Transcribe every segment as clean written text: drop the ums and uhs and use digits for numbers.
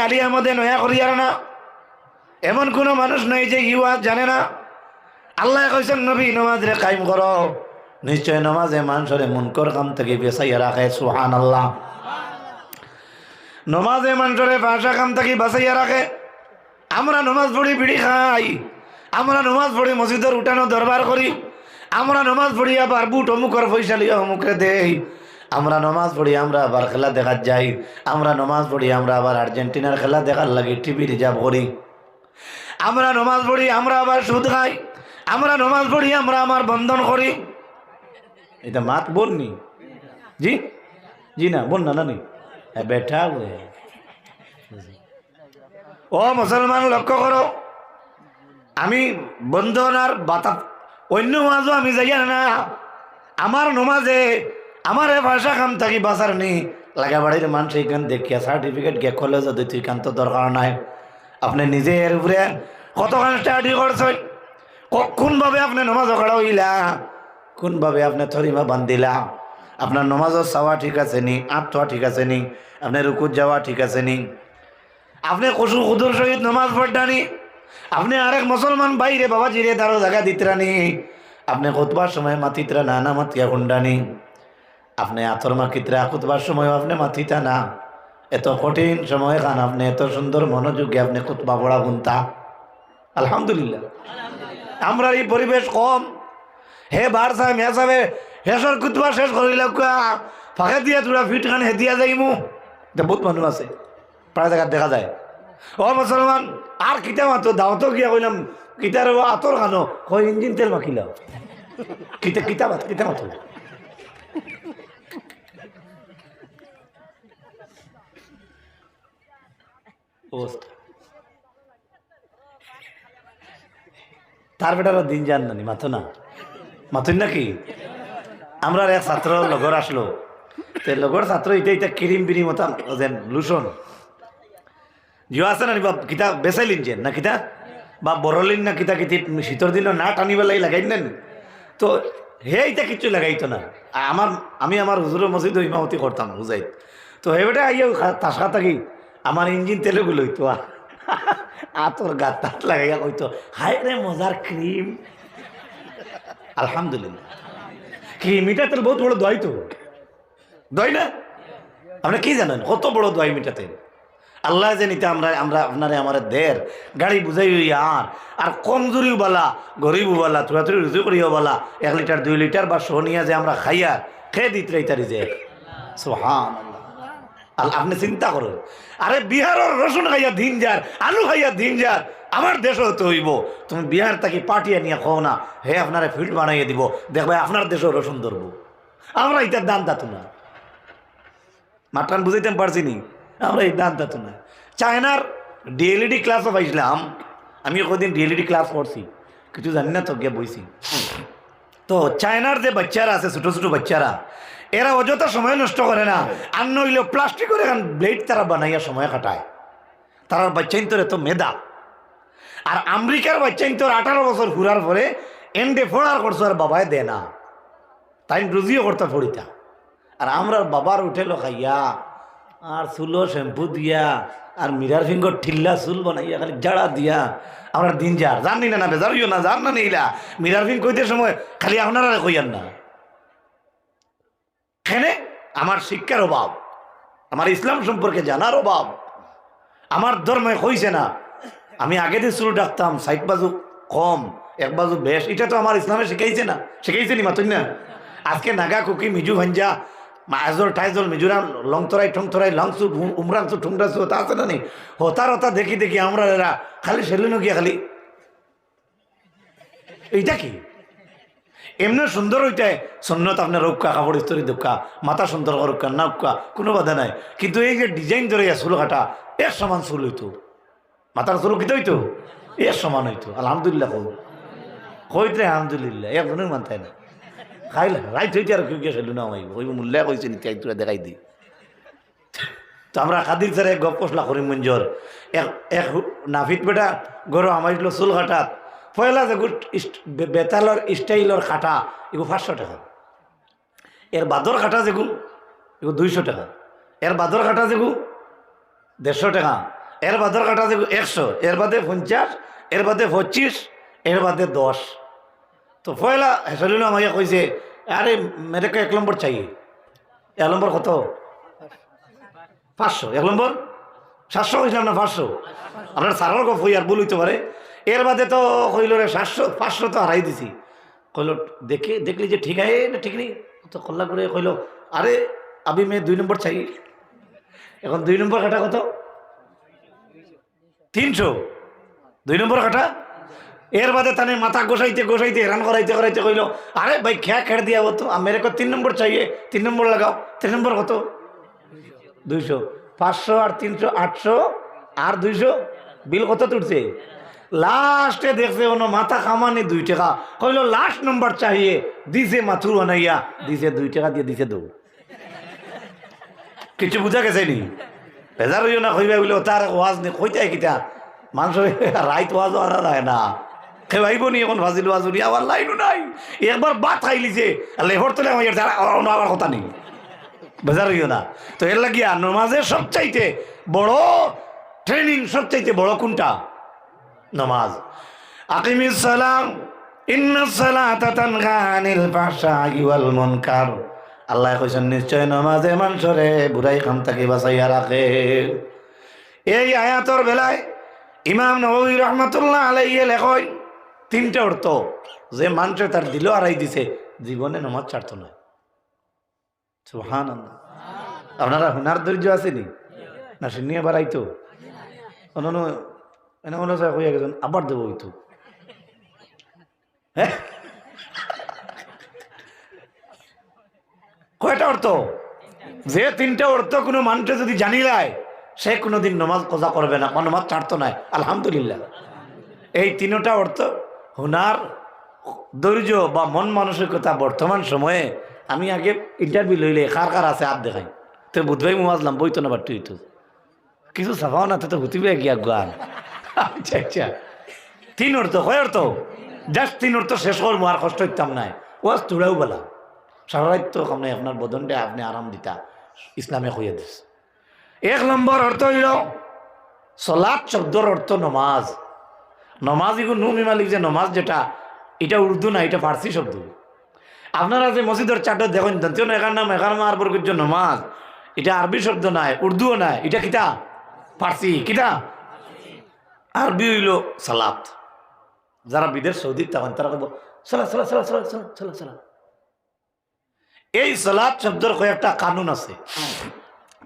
আলিয়া মধ্যে নয়া করিয়ার না, এমন কোনো মানুষ নাই যে ইউয়া জানে না। আল্লাহ কইছেন নবী নামাজ রে কায়েম করো, নিশ্চয় নামাজে মানুষের মুনকর কাম থেকে বেঁচাইয়া রাখে। সুবহানাল্লাহ। নমাজে মানুষের ভাষা কাম থেকে বাঁচাইয়া রাখে। আমরা নমাজ পড়ি বিড়ি খাই, আমরা নমাজ পড়ি মসজিদের উঠানো দরবার করি, আমরা নমাজ পড়ি আবার বুট অমুকের পয়সা লিয়া অমুকে দেই, আমরা নমাজ পড়ি আমরা আবার খেলা দেখার যাই, আমরা নমাজ পড়ি আমরা আবার আর্জেন্টিনার খেলা দেখার লাগে টিভি রিজার্ভ করি, আমরা নমাজ পড়ি আমরা আবার সুদ খাই, আমরা নমাজ পড়ি আমরা আমার বন্ধন করি। এটা মাত বলনি জি জি না বল না নানি বেঠা ও মুসলমান লক্ষ্য করো, আমি বন্ধন আর বাতা অন্য মাঝও আমি যাই না। আমার নমাজে আমার এ ভাষা কাম থাকি বাঁচার নেই লাগা বাড়ির মানুষ এইখান দেখিয়া সার্টিফিকেট গে কলেজ তুই কান তো দরকার নাই। আপনি নিজে এর উপরে কতখান স্টাডি করছেন, কোনভাবে আপনি নমাজ অখাড়া হইলা, কোনভাবে আপনি থরিমা বান্ধিলা, আপনার নমাজও চাওয়া ঠিক আছে নি, আত্মা ঠিক আছে নি, আপনার রুকুত যাওয়া ঠিক আছে নি, আপনি কসু খুদুর সহিত নমাজ পড়ানি, আপনি আরেক মুসলমান বাইরে বাবা জিরে তারও জায়গা দিতরানি, আপনি খুতবার সময় মাতিতরা না না মাতিয়া কুন্ডানি, আপনি আতর মাকিতরা খুতবার সময় আপনি মাতিতা না। এত কঠিন সময় খান আপনি এত সুন্দর মনোযোগে আপনি খুতবা পড়া গুনতা। আলহামদুলিল্লাহ। আমরা এই পরিবেশ কম, হে বার সাহেব হে সাহেব হেসর খুতবা শেষ করিল ফাঁকে দিয়া তোরা ফিট খান হে দিয়া যাইমু, বহুত মানুষ আছে প্রায় জায়গা দেখা যায়। ও মুসলমান আর কিতা মাতো দাও তো গিয়া কইলাম কিতার আতর খানো কই ইঞ্জিন তেল মাখিলাম কিতা কিতা মাত কিতা মাতো অবস্থা। তার বেটারও দিন যান নানি মাথো না মাথুন নাকি। আমরা এক ছাত্র লগর আসলো, তে লগর ছাত্র ইটা ইটা ক্রিম বিরিম মতাম যেন লুসন জিও আছে না বাপ কিতা বেচাইলিন যে না কিতা বা বড়লিন না কিতা কিতি শীতর দিনও না টানিবেলাই লাগাই নেন তো হে এটা কিচ্ছু লাগাইতো না। আমি আমার হুজুরের মসজিদ ইমামতি করতাম বুঝাই তো হেবেটা আইয়াও তাসা থাকি আমার ইঞ্জিন তেলেগুলো হইতো আতর গাত তাত লাগাইয়া কইতো হায় রে মজার ক্রিম। আলহামদুলিল্লাহ। ক্রিম এটা তেল বহুত বড় দোয়াই তো দোয়াই না, আপনি কি জানেন কত বড় দোয়াই মিটাতে আল্লাহ যে নিতে আমরা আমরা আপনারে আমার দের গাড়ি বুঝাই আর কমজোরিও বালা গরিবও বালা থুড়াথুড়ি রুজু করিও বালা 1 লিটার 2 লিটার বা সোনিয়া যে আমরা খাইয়া খেয়ে দিতে রাইতারি যে সুবহানাল্লাহ। আপনি চিন্তা করুন, আরে বিহারের রসুন খাইয়া দিন যার আলু খাইয়া দিন যার আমার দেশও তো হইব, তুমি বিহার তাকে পাঠিয়ে নিয়ে খাও না, হে আপনারা ফিল্ড বানাইয়ে দিব দেখবে আপনার দেশেও রসুন ধরবো। আমরা এটার দান দাতু না, মাট্টান বুঝাইতে পারছি নি, আমরা এই দান দাতু না। চায়নার ডিএলইডি ক্লাসও পাইছিলাম, আমি কদিন ডিএলইডি ক্লাস করছি কিছু জানি না তো গিয়ে বইছি। তো চায়নার যে বাচ্চারা আছে ছোটো ছোটো বাচ্চারা এরা অযথা সময় নষ্ট করে না, আর নইলে প্লাস্টিকের এখন ব্লেড তারা বানাইয়া সময় কাটায়, তারার বাচ্চাইন তোর এত মেধা। আর আমেরিকার বাচ্চাইন তোর 18 বছর ঘুরার পরে এন্ডে ফোড়ার করছো আর বাবায় দে না, তাই রুজিও করতে ফড়িতা। আর আমরা বাবার উঠেলো খাইয়া আর চুলো শ্যাম্পু দিয়া আর মিরার ফিঙ্গর ঠিল্লা চুল বানাইয়া খালি জাড়া দিয়া আমরা দিন যার জানি না বেজারিও না জান না নিলা মিরার ফিং কইতে সময় খালি আপনারা কইয়ান না কেন। আমার শিক্ষার অভাব, আমার ইসলাম সম্পর্কে জানার অভাব, আমার ধর্মে কইছে না। আমি আগে দিয়ে চুল ডাকতাম 60 বাজু কম 1 বাজু বেশ, এটা তো আমার ইসলামে শিখাইছে না, শিখাইছে নি মাতুন না। আজকে নাগা কুকি মিজু ভাঞ্জা আজল টাইজল মিজোরাম লংতরাই ঠংতরাই লংসু উমরাংসু ঠুংরাসু তা আছে না নি হতার হতা দেখি দেখি আমরা এরা খালি সেলুন গিয়া খালি এইটা কি এমনি সুন্দর ওইটাই সন্ন্যত আপনার রক্ষা কাপড় স্তরি দক্ষা মাথা সুন্দর রক্ষা না উক্কা কোনো বাধা নাই, কিন্তু এই যে ডিজাইন ধরে চুল কাটা এর সমান চুল হইতো, মাথার চুল কিতে হইতো এর সমান হইতো। আলহামদুলিল্লাহ কইতে আলহামদুলিল্লাহ একজনের মানতাই না খাইলে রাইট হইতে আর কেউ গিয়ে সেলুন আমাইব ওই মূল্য কইছে নিতে তোরা দেখাই দিই। তো আমরা খাদির স্যার এক গপ কষলা করি মঞ্জর এক নাফিত বেটা গরো আমার চুল কাটাত পয়লা যেগু বেতালর স্টাইলর কাটা এগু 500 টাকা, এর বাদর কাটা যেগু এগু 200 টাকা, এর বাদর কাটা যেগু 150 টাকা, এর বাদের কাটা যে 100, এর বাদে 50, এর বাদে 25, এর বাদে 10। তো পয়লা হেসলিল আমাকে কইছে, আরে মেরে কে 1 নম্বর চাই। 1 নম্বর কত? 500। 1 নম্বর 700 কইছিলাম না 500? আপনার সারার গপ হই আর ভুল হইতে পারে। এর বাদে তো কইল রে 700, 500 তো হারাই দিছি। কইল দেখলি যে ঠিক আছে না ঠিক নেই? তো কল্লা করে কইল, আরে আবি মে 2 নম্বর চাই। এখন 2 নম্বর কাটা কত? 300। 2 নম্বর কাটা। এর বাদে তানে মাথা গোসাইতে হেরান করাইতে কইল, আরে ভাই খেড় দিয়া হতো মেরে কো 3 নম্বর চাইয়ে, 3 নম্বর লাগাও। 3 নম্বর কত? 200। 500 আর 300 800 আর 200 বিল কত তুলছে? লাস্টে দেখছে ওনো মাথা খামানি 2 টাকা। কইল লাস্ট নম্বর চাইয়ে, দিছে মাথুর বানাইয়া, দিছে 2 টাকা দিয়ে দিছে দৌড়। কিছু বুঝা গেছে নি? বেজার হইও না কইবা বলে তার ওয়াজ নে কইতে কিতা মানুষ রাইত ওয়াজ আর রায় না খেলাইব নি এখন ফাজিল ওয়াজ উনি আবার লাইনও নাই। একবার বাত খাইলিছে লেহর তোলে আবার কথা নেই। বেজার হইও না। তো এর লাগিয়া নমাজের সবচাইতে বড় ট্রেনিং, সবচাইতে বড় কোনটা? নমাজ। আকিমিস সালাম ইন্নাস সালাতা তানহা আনিল ফাহশাই ওয়াল মুনকার। আল্লাহ কইছেন নিশ্চয় নমাজে মানুষরে বুড়াই কাম থেকে বাঁচাইয়া রাখে। এই আয়াতর বেলায় ইমাম নববী রহমতুল্লাহ আলাইহি লেখেন 3টা অর্থ, যে মানুষে তার দিল হারাই দিছে, জীবনে নমাজ ছাড়তো না। সুবহানাল্লাহ। আপনারা হুনার ধৈর্য আসেনি না? শুনিয়ে বাড়াইতো অন্য এনে মনে হয় কইয়া গেছেন আবার দেবো হইতো। হ্যাঁ, কয়টা অর্থ? যে 3টা অর্থ কোনো মানুষে যদি জানি যায়, সে কোনোদিন নমাজ কজা করবে না, নমাজ ছাড়তো না। আলহামদুলিল্লাহ। এই 3টা অর্থ হুনার, ধৈর্য বা মন মানসিকতা বর্তমান সময়ে। আমি আগে ইন্টারভিউ লইলে কার আছে হাত দেখাই, তো বুধবাই মুয়াজলাম বইতো না বাট্টু হইতো কিছু সাফাও না, তো হুতিবে গিয়া গান। আচ্ছা আচ্ছা, 3 অর্থ। কয় অর্থ? জাস্ট 3 অর্থ শেষ করবো, আর কষ্ট হইতাম নাই। ওয়াজ তুড়াও বেলা সারা রাত তো আপনি আপনার বদনটা আপনি আরাম দিতা ইসলামে কইয়া দিস। 1 নম্বর অর্থ হইল সলাৎ শব্দর অর্থ নমাজ। নমাজ ইগো নুমি মালিক যে নমাজ, যেটা এটা উর্দু না, এটা ফার্সি শব্দ। আপনারা যে মসজিদের চাটত দেখেন দন্তীয় একার নাম একার মার বর্গের জন্য নমাজ, এটা আরবি শব্দ নাই, উর্দুও নাই, এটা কিতা? ফার্সি। কিতা? আরবি হইল সালাত। যারা বিদেশ সৌদি তখন তারা বলবো সালা সালা সালা সালা সালা সালা সালা। এই সালাত শব্দের কয়েকটা কানুন আছে,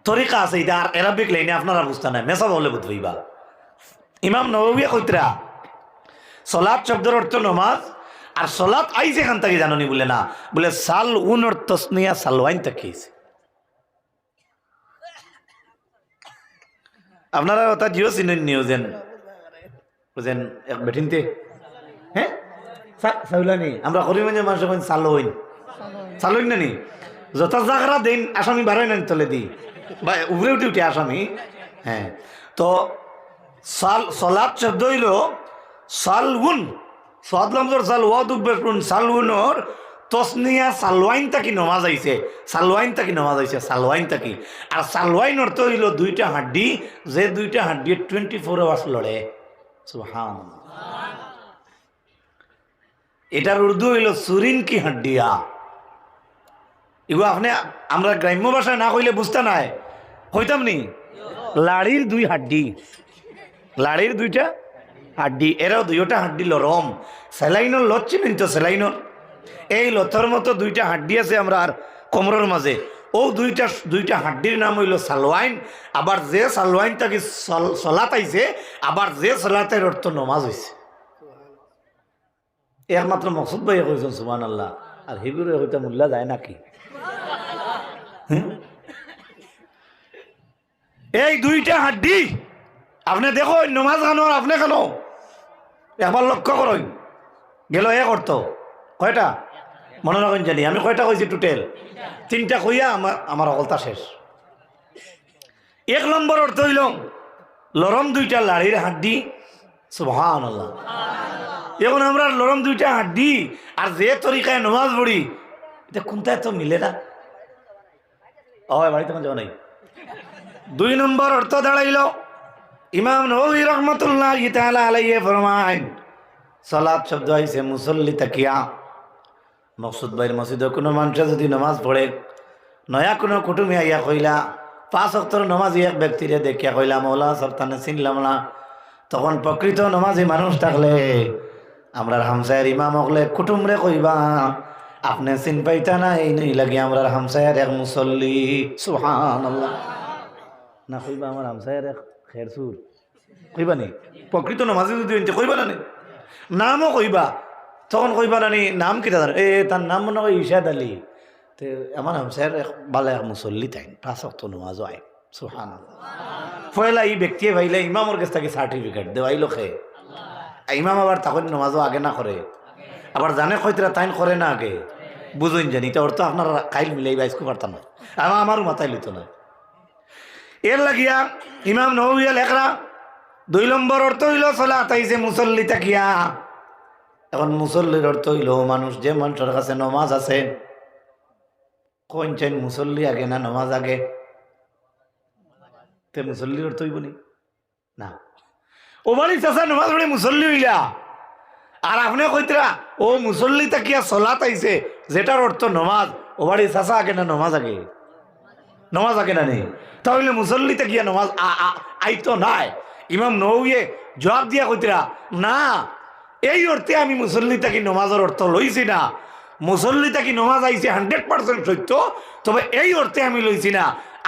তরিকা আছে। এটা আর আরবিক লাইনে আপনারা বুঝতে নাই, মেসা বলে বুঝবইবা। ইমাম নববী কইতরা সালাত শব্দের অর্থ নমাজ। আর সালাত আইছে এখান থেকে জাননি বলে না, বলে সাল উন অর তসনিয়া সালওয়াইন থেকে। আপনারা ওটা জিও চিনেন নিউজেন বুঝেন এক বেঠিনতে। হ্যাঁ, সাউলানি আমরা করিমগঞ্জের মানুষ সালওইন সালইন না নি, যত জাগরা দিন আসামি বাড়াই না তলে দি বা উপরে উঠে আসামি। হ্যাঁ, তো সালাত শব্দ হইল সালউন, সাদলামজর সাল ওয়াদুবেন সালউনর তসনিয়া সালওয়াইন তাকি নমাজ আইছে, সালওয়াইন তাকি নমাজ আইছে, সালওয়াইন তাকি। আর সালওয়াইন অর্থ হইল 2টা হাড্ডি, যে 2টা হাড্ডি 24 আওয়ার্স লড়ে। সুবহানাল্লাহ। এটার উর্দু হইল সুরিন কি হাড্ডিয়া। এগুলো আপনি আমরা গ্রাম্য ভাষায় না কইলে বুঝতে নাই হইতাম নি। লাড়ির 2 হাড্ডি, লাড়ির 2টা হাড্ডি, এরাও 2টা হাড্ডি লরম। সেলাইনর লত চিনেন তো? সেলাইনর এই লথর মতো 2টা হাড্ডি আছে আমরা আর কোমরের মাঝে, ও 2টা হাড্ডির নাম হইল সালওয়াইন। আবার যে সালওয়াইন তাকে সলাত আইছে, আবার যে সলাতের অর্থ নমাজ হয়েছে। একমাত্র মকসুদ ভাই কইছেন সুবহানাল্লাহ। আর হিবুরে হইতে মোল্লা যায় নাকি? এই 2টা হাড্ডি আপনি দেখো নমাজ খানো আর আপনি খানো একবার লক্ষ্য করুন। গেল এক অর্থ। কয়টা মনে রাখুন জানি আমি কয়টা কইছি টোটাল? 3টা কইয়া আমার অকলতা শেষ। 1 নম্বর অর্থ হইল লরম 2টা লাড়ির হাড্ডি। সুবহানাল্লাহ। এখন আমরা লরম 2টা হাড্ডি আর যে তরিকায় নমাজ পড়ি, এটা কোনটায় তো মিলে না। ও বাড়িতে যাওয়া নাই। 2 নম্বর অর্থ দাঁড়াইল ইমাম নবী রহমতুল্লাহি তাআলা আলাইহি ফরমায় সালাত শব্দ হইছে মুসল্লি তাকিয়া। মকসুদ ভাইয়ের মসজিদে কোনো মানুষে যদি নামাজ পড়ে, নয়া কোনো কুটুমে আইয়া কইলা 5 ওয়াক্তের নামাজি এক ব্যক্তিরে দেখিয়া কইলা মৌলা সরতানে চিনলাম না, তখন প্রকৃত নামাজি মানুষ থাকলে আমরা হামসায়ের ইমাম হকলে কুটুমরে কইবা আপনি চিন পাইতা না, এই নই লাগে আমরা হামসায়ের এক মুসল্লি। সুবহানাল্লাহ। না কইবা আমার হামসায়ের এক খেরসুর, কইবা নি? প্রকৃত নামাজি যদি কইবা না, নামও কইবা, তখন কইবা না নাম কিটা জানো? তার নাম মনে হয় ইশাদ আলী, তো আমার হামসায়ের এক বালা এক মুসল্লি তাই 5 ওয়াক্ত নামাজও আয়। সুবহানাল্লাহ। পয়লা এই ব্যক্তি ভাইলে ইমামর কাছ থেকে সার্টিফিকেট দেওয়াইল খে, ইমাম আবার তখন নামাজও আগে না করে, আবার জানে কইতরা তাইন করে না আগে, বুঝুন জানি তো অর্থ আপনার কাইল মিলাই বাইসকু পারতাম না, আমারও মাথায় লিত না। এর লাগিয়া ইমাম নবী লেখরা 2 নম্বর অর্থ হইল সালাত আইছে মুসল্লি তাকিয়া। এখন মুসল্লির অর্থ হইল মানুষ, যে মানুষের কাছে নমাজ আছে, কোন চাইন মুসল্লি আগে না নমাজ আগে? তে মুসল্লির অর্থ হইব না, ও বাড়ি চাষা নমাজ পড়ে মুসল্লি হইলা, আর আপনি কইতরা ও মুসল্লি তাকিয়া সলাত আইছে, যেটার অর্থ নমাজ, ও বাড়ি চাষা আগে না নমাজ আগে? নমাজ আগে না নেই, তাহলে মুসল্লি তাকিয়া নমাজ আইতো নাই। ইমাম নবী জবাব দিয়া কইতরা না, এই অর্থে আমি মুসল্লি তাকি নমাজের অর্থ লইছি না। মুসল্লি তাকি নমাজ আইছে 100% সত্য, তবে এই অর্থে আমি লইছি না।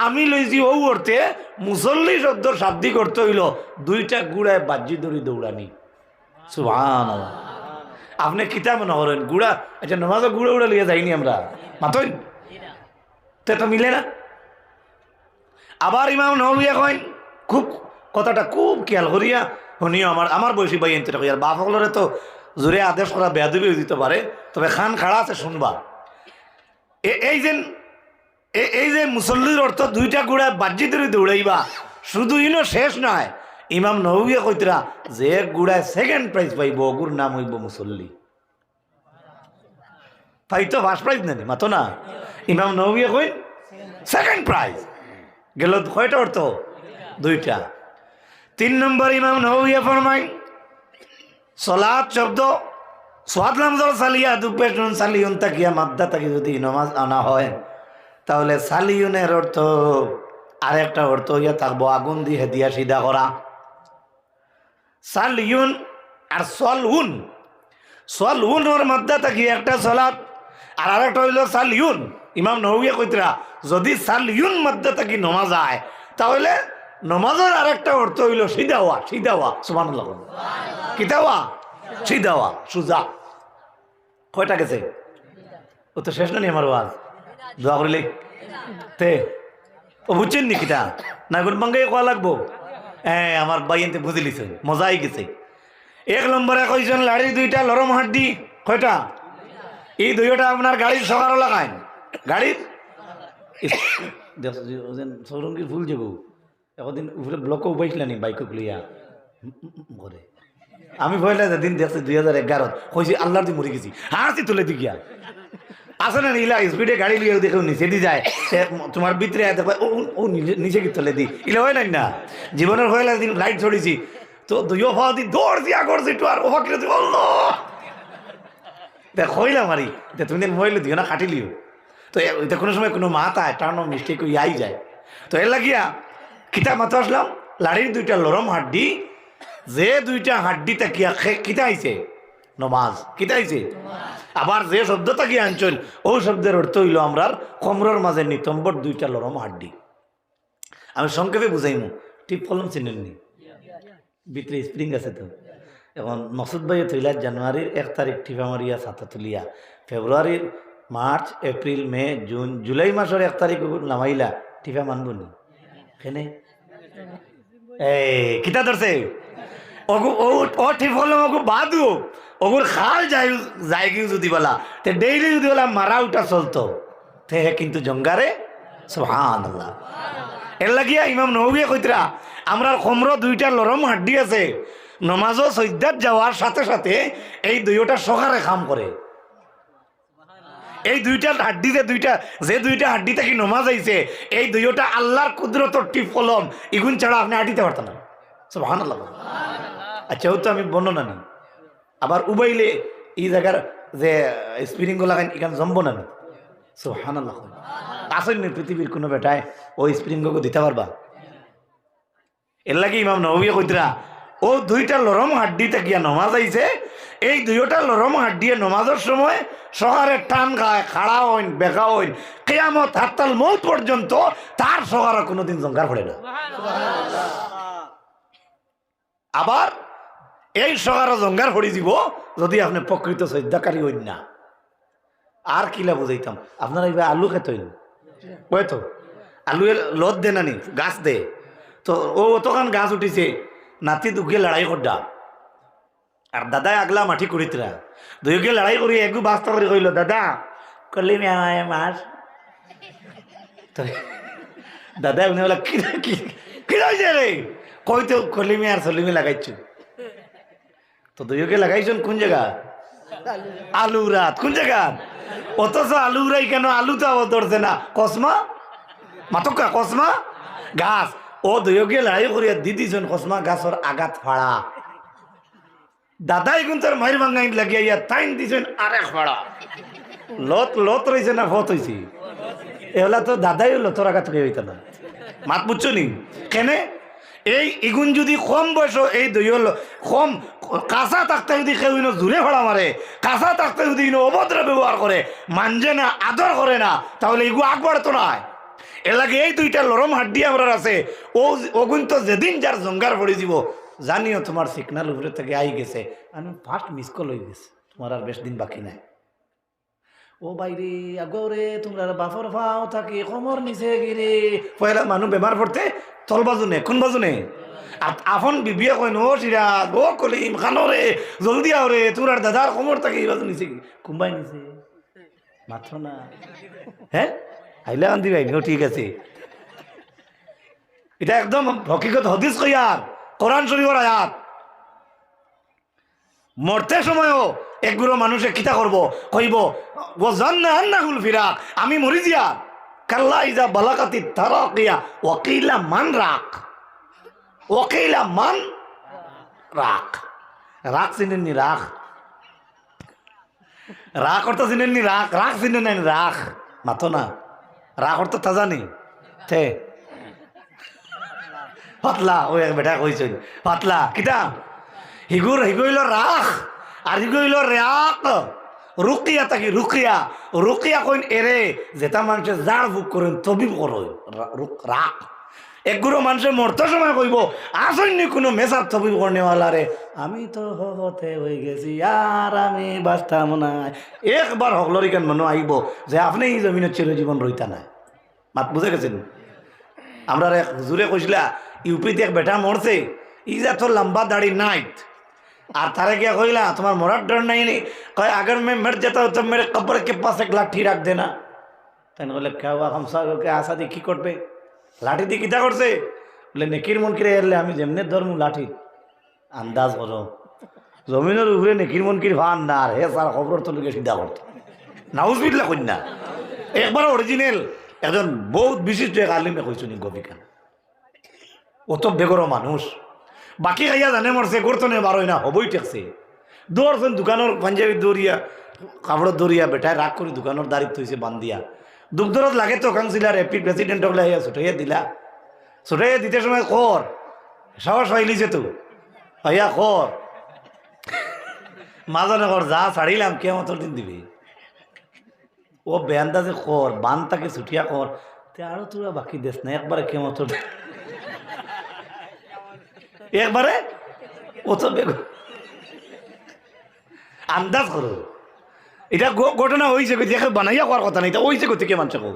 আমি লইছি ও অর্থে মুসল্লি শব্দর শাব্দিক অর্থ হইল 2টা গুড়ায় বাজি ধরি দৌড়ানি। সুবহানাল্লাহ। আপনি কিতা মনে করেন গুড়া, আচ্ছা নমাজে গুড়া উড়া লিয়ে যাইনি আমরা মাতই, তো মিলে না। আবার ইমাম নবী কইন, খুব কথাটা খুব খেয়াল করিয়া শুনিও, আমার বয়সী ভাই এনতে কই, আর বাপ সকলরে তো জোরে আদেশ করা বেয়াদবি হয়ে দিতে পারে, তবে খান খাড়া আছে শুনবা। এই যে মুসল্লির অর্থ 2টা গুড়া বাজি ধরে দৌড়াইবা, শুধু ইনো শেষ নয়, ইমাম নবী কইতরা যে গুড়ায় 2nd প্রাইজ পাইব ওগুর নাম হইব মুসল্লি। পাইতো 1st প্রাইজ না মাতো না, ইমাম নবী কই 2nd প্রাইজ গেল। কয়টা অর্থ? 2টা। 3 নম্বর ইমাম নবী ফরমায় সালাত শব্দ সাদ লামজল সালিয়া দুপেশন সালিউন তাকিয়া মাদ্দা তাকি যদি নামাজ আনা হয়, তাহলে সালিউনের অর্থ আরেকটা অর্থ হইয়া থাকবো আগুন দিয়ে দিয়া সিধা করা। সালিউন আর সলউন, সলউন ওর মাদ্দা তাকি একটা সালাত, আর আরেকটা হইল সালিউন। ইমাম নবী কইতরা যদি সালিউন মাদ্দা তাকি নামাজ যায়, তাহলে নমাজের আরেকটা অর্থ হইল সিধা হওয়া। সিধা হওয়া, সুবহানাল্লাহ। কিতা হওয়া? সিধা হওয়া, সুজা। কয়টা গেছে? ও তো শেষ না নি আমার ওয়াজ, দোয়া করিলে তে ও বুঝছেন নি কিতা না গুণ বাঙ্গাই কোয়া লাগবো। হ্যাঁ, আমার ভাই এনতে বুঝে লিছে, মজাই গেছে। 1 নম্বরে কইছেন লাড়ির 2টা লরম হাড্ডি। কয়টা? এই 2টা আপনার গাড়ির সকারও লাগাইন, গাড়ির সৌরঙ্গীর ফুল যাবো একদিন উপরে ব্লকও উপাইছিলানি বাইক লইয়া ঘরে। আমি ভয়লা দিন দেখছি 2011 কইছি আল্লাহর দি মরে গেছি, হাসি তুলে দি গিয়া আসে না ইলা স্পিডে গাড়ি লিয়ে দেখে নিচে দি যায়, তোমার ভিতরে দেখো ও নিচে কি তুলে দি, ইলা হয় না জীবনের ভয়লা দিন লাইট ছড়িয়েছি তো 2 ফাওয়া দি দৌড় দিয়া করছি তো, আর ও ফাঁকলে আল্লাহ দেখ হইলাম আরি তুমি দিন মোবাইল দিও না কাটিলিও, তো এটা কোনো সময় কোনো মাথা টানো মিস্টেক আই যায়। তো এর লাগিয়া কিতা মাথা আসলাম লাড়ির 2টা লরম হাড্ডি, যে 2টা হাড্ডি তাকিয়া কিতা আইছে নমাজ, কিতা আইছে। আবার যে শব্দ তাকিয়া আনছেন ওই শব্দের অর্থ হইল আমরার কমরের মাঝে নিতম্বর 2টা লরম হাড্ডি। আমি সংক্ষেপে বুঝাইমু, টিপ কলম চিনেননি, ভিতরে স্প্রিং আছে তো। এখন মকসুদ ভাই থইলা জানুয়ারির 1 তারিখ টিপা মারিয়া ছাতা তুলিয়া, ফেব্রুয়ারির March April May June July মাসের 1 তারিখ নামাইলা টিপা মানবনি কেনে কিতা ধরছে ও ঠিক হলো ওগু বাদু ওগুর খাল যায় গিয়ে যদি বলা তে ডেইলি যদি বলা মারা উঠা চলতো তে কিন্তু জঙ্গারে সুবহানাল্লাহ। এর লাগিয়া ইমাম নবী কইতরা আমরার কোমর 2টা লরম হাড্ডি আছে, নমাজও সজ্জাত যাওয়ার সাথে সাথে এই 2টা সকারে কাম করে। এই 2টা হাড্ডিতে যে 2টা হাড্ডি থেকে নমাজ আইছে এই 2টা আল্লাহর কুদরতর টিপ কলম, ইগুন ছাড়া আপনি হাঁটিতে পারতেন না। সুবহানাল্লাহ। আচ্ছা ও তো আমি বর্ণনা নি আবার উবাইলে এই জায়গার যে স্প্রিং লাগাই এখানে জমবো না সুবহানাল্লাহ। আসেন পৃথিবীর কোনো বেটায় ওই স্প্রিংকে দিতে পারবা? এর লাগে ইমাম নবী কইতরা ও দুইটা লরম হাড্ডি গিয়া নমাজ আইছে, এই দুইটা লরম হাড্ডিয়ে নমাজের সময় সহারে টান গায়, খাড়া হইন, বেকা হইন, কিয়ামত হাত্তাল মৌত পর্যন্ত তার সহারা কোনোদিন জঙ্গার পড়ে না। আবার এই সহারা জঙ্গার পড়ে দিব যদি আপনি প্রকৃত সজ্জাকারী হইন না। আর কিলা বুঝাইতাম আপনারা এইবার আলু খেতে হইন কয় তো আলু লত দে নানি গাছ দে তো ও অতখান গাছ উঠিছে নাতি দুঃখে লড়াই করডা আর দাদা আগলা মাটি করিতরা দুইকে লড়াই করি একটু বাস্তা করে কইল দাদা করলি মাছ তো দাদা উনি বলে কি হয়েছে রে কই তো কলিমি আর সলিমি লাগাইছো তো দুইকে লাগাইছেন কোন জায়গা? আলু রাত কোন জায়গা? অথচ আলু রাই কেন আলু তো ধরছে না কসমা মাতকা কসমা গাছ ও দুইকে লড়াই করিয়া দিদিছেন কসমা গাছর আঘাত ফাড়া দাদাই কিন্তু মায়ের ভাঙ্গাই লাগিয়া তাইন দিছেন আরেক ফাড়া লত লত রয়েছে না ফত হয়েছে এগুলা তো দাদাই লতর আঘাত হইত না মাত বুঝছো নি কেনে এই ইগুন যদি কম বয়স এই দইল কম কাঁচা থাকতে যদি কেউ জোরে ভাড়া মারে কাঁচা থাকতে যদি অভদ্র ব্যবহার করে মানজে না আদর করে না তাহলে এগু আগ বাড়তো না। এর লাগে এই দুইটা লরম হাড্ডি আমার আছে ও ওগুন তো যেদিন যার জঙ্গার পড়ে যাব জানিও তোমার সিগনাল উপরে থেকে আই গেছে আমি ফার্স্ট মিস কল হয়ে গেছে তোমার আর বেশ দিন বাকি নাই। ও বাইরে আগরে তোমরা বাফর ফাও থাকি কমর নিচে গিরে পয়লা মানুষ বেমার পড়তে তল বাজুনে কোন বাজুনে আফন বিবিয়া কইন ও সিরাজ ও কলিম খানরে জলদি আও রে তোর দাদার কমর থাকি এই বাজু নিচে কুম্বাই নিচে মাত্র না হ্যাঁ আইলা আন্দি ভাই ঠিক আছে এটা একদম হকিকত হাদিস কইয়ার কোরআন শরীফের আয়াত। মরতে সময়ও একগুলো মানুষে কিতা করব কইব ও জান্না আন্নাহুল ফিরাক আমি মরি দিয়া কাল্লা ইজা বালাকাতি তারাকিয়া ওয়াকিলা মান রাখ ওয়াকিলা মান রাখ রাখ চিনেন নি রাখ রাখ অর্থ চিনেন নি রাখ রাখ চিনেন নাই রাখ মাতো না রাখ অর্থ তা জানি থে পাতলা ওই এক বেটা কইছেন পাতলা কিতা হিগুইল রাখ আর হিগুইল রাখ রুকিয়া তাকি রুকিয়া রুকিয়া কইন এরে যেটা মানুষের জাড় বুক করেন তবিব করো রাখ একগুলো মানুষের মরতে সময় কইব আসেননি কোনো মেসার তবিব করনেওয়ালা রে আমি তো হতে হয়ে গেছি আর আমি বাঁচতাম না একবার হকলরিকান মানুষ আইব যে আপনি এই জমিনের চিরজীবন রইতা নাই মাত বুঝে গেছেন। আমরা হুজুরে কইছিলা ইউপিতে এক বেটা মরছে ই যে তোর লম্বা দাড়ি নাই আর तारे क्या कोईला तुम्हारा मोराद डर नहीं कहे अगर मैं मर जाता हूँ तो मेरे कब्र के पास एक लाठी रख देना। तैने बोले क्या हुआ हम सब के आशा दी की करबे लाठी दी किता करছে বলে নেকির মুনকির এরলে আমি যেমনে ধরমু লাঠি আন্দাজ করো জমিনের উপরে নেকির মুনকির ভান না আর হে সারা খবর তো লোকে সিধা করত নাউজুবিল্লাহ কইনা একবার অরিজিনাল একজন বহুত বিশিষ্ট এক আলিমে কইছুনি গবিকা ও তো বেগর মানুষ বাকি খাইয়া জানে মরছে করতনে বারোই না হবই ঠেকছে দৌড়ছেন দোকানের পাঞ্জাবি দৌড়িয়া কাপড়ের দৌড়িয়া বেটায় রাগ করে দোকানের দাঁড়িয়ে থইছে বান্ধিয়া দুগ্ধরত লাগে তো কাউন্সিলার এপি প্রেসিডেন্ট হলে ছুটাইয়া দিলা ছুটাইয়া দিতে সময় কর সাহস পাইলিছে তো ভাইয়া কর মাজনে কর যা ছাড়িলাম কেমতর দিন দিবি ও বেয়ান্দা যে কর বান তাকে ছুটিয়া কর তে আরো তোরা বাকি দেশ না একবারে কেমতর একবারে ও তো আন্দাজ করো এটা ঘটনা হয়েছে বানাইয়া করার কথা নাই এটা হয়েছে কোথেকে মানুষ কো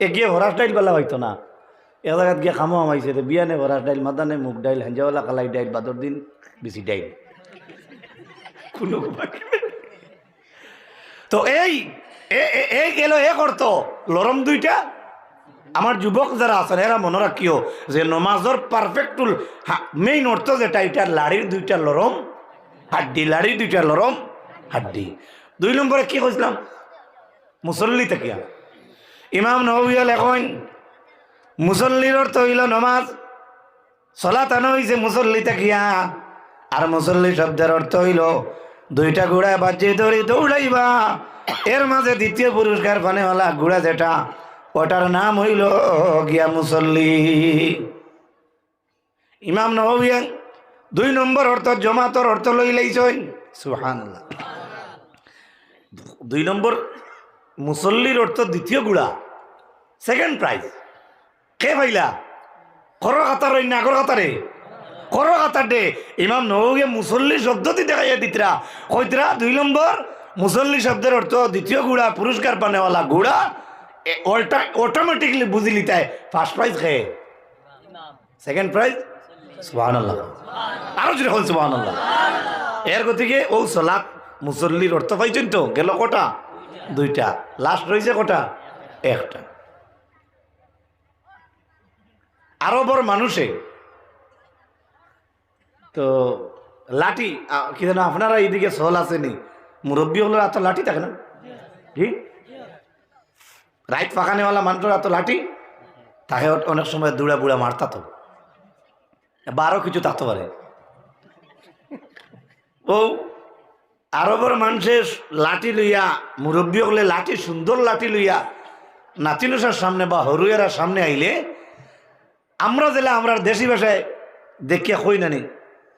এ গিয়ে হরাস ডাইল বেলা হইতো না এ জায়গাত গিয়ে খামো আমাইছে বিয়ানে হরাস ডাইল মাদানে মুগ ডাইল হেঞ্জাওয়ালা কালাই ডাইল বাদর দিন বেশি ডাইল কোনো তো এই গেল এ করতো লরম দুইটা আমার যুবক যারা আছেন এরা মনে রাখিও যে নমাজর পারফেক্টুল মেইন অর্থ যেটা এটা লাড়ির দুইটা লরম হাড্ডি লাড়ির দুইটা লরম হাড্ডি। 2 নম্বরে কি কইছিলাম মুসল্লি থাকিয়া ইমাম নববী লেখেন মুসল্লির অর্থ হইল নমাজ সলাত আনা হয়েছে মুসল্লি তাকিয়া, আর মুসল্লি শব্দের অর্থ হইল দুইটা ঘোড়া বাজিয়ে ধরে দৌড়াইবা। এর মাঝে দ্বিতীয় পুরস্কার পানেওয়ালা ঘোড়া যেটা, ওটার নাম হইল গিয়া মুসল্লি। ইমাম নববী 2 নম্বর অর্থ জমাতর অর্থ লই লাইছেন, সুবহানাল্লাহ। 2 নম্বর মুসল্লির অর্থ দ্বিতীয় গুড়া, সেকেন্ড প্রাইজ। কে ভাইলা করো কাতার ওই নাগর কাতারে করো কাতার দে। ইমাম নববী মুসল্লি শব্দটি দেখাইয়া দিতরা কইতরা 2 নম্বর মুসল্লি শব্দের অর্থ দ্বিতীয় গুড়া, পুরস্কার পানেওয়ালা গুড়া। অটোমেটিকলি বুঝি লিতায় ফার্স্ট প্রাইজ খেয়ে, সেকেন্ড প্রাইজ সুবহানাল্লাহ। আরো জোরে হল সুবহানাল্লাহ। এর গতিকে ও সালাত মুসল্লির অর্থ পাইছেন তো, গেল কটা? 2টা, লাস্ট রয়েছে কটা? 1টা। আরবর মানুষে তো লাঠি কি জানো, আপনারা এইদিকে সল আসেনি, মুরব্বী হলো এত লাঠি থাকে না, ঠিক রাইত ফাঁকানেওয়ালা মানুষের এত লাঠি তাকে অনেক সময় দুড়া বুড়া মারতা তো, বা আরো কিছু থাকতে পারে। ও আরবের মানুষের লাঠি লইয়া, মুরব্বী হলে লাঠি, সুন্দর লাঠি লইয়া নাতিনুসার সামনে বা হরুয়ার সামনে আইলে আমরা জেলা আমরা দেশি ভাষায় দেখিয়া কই নানি,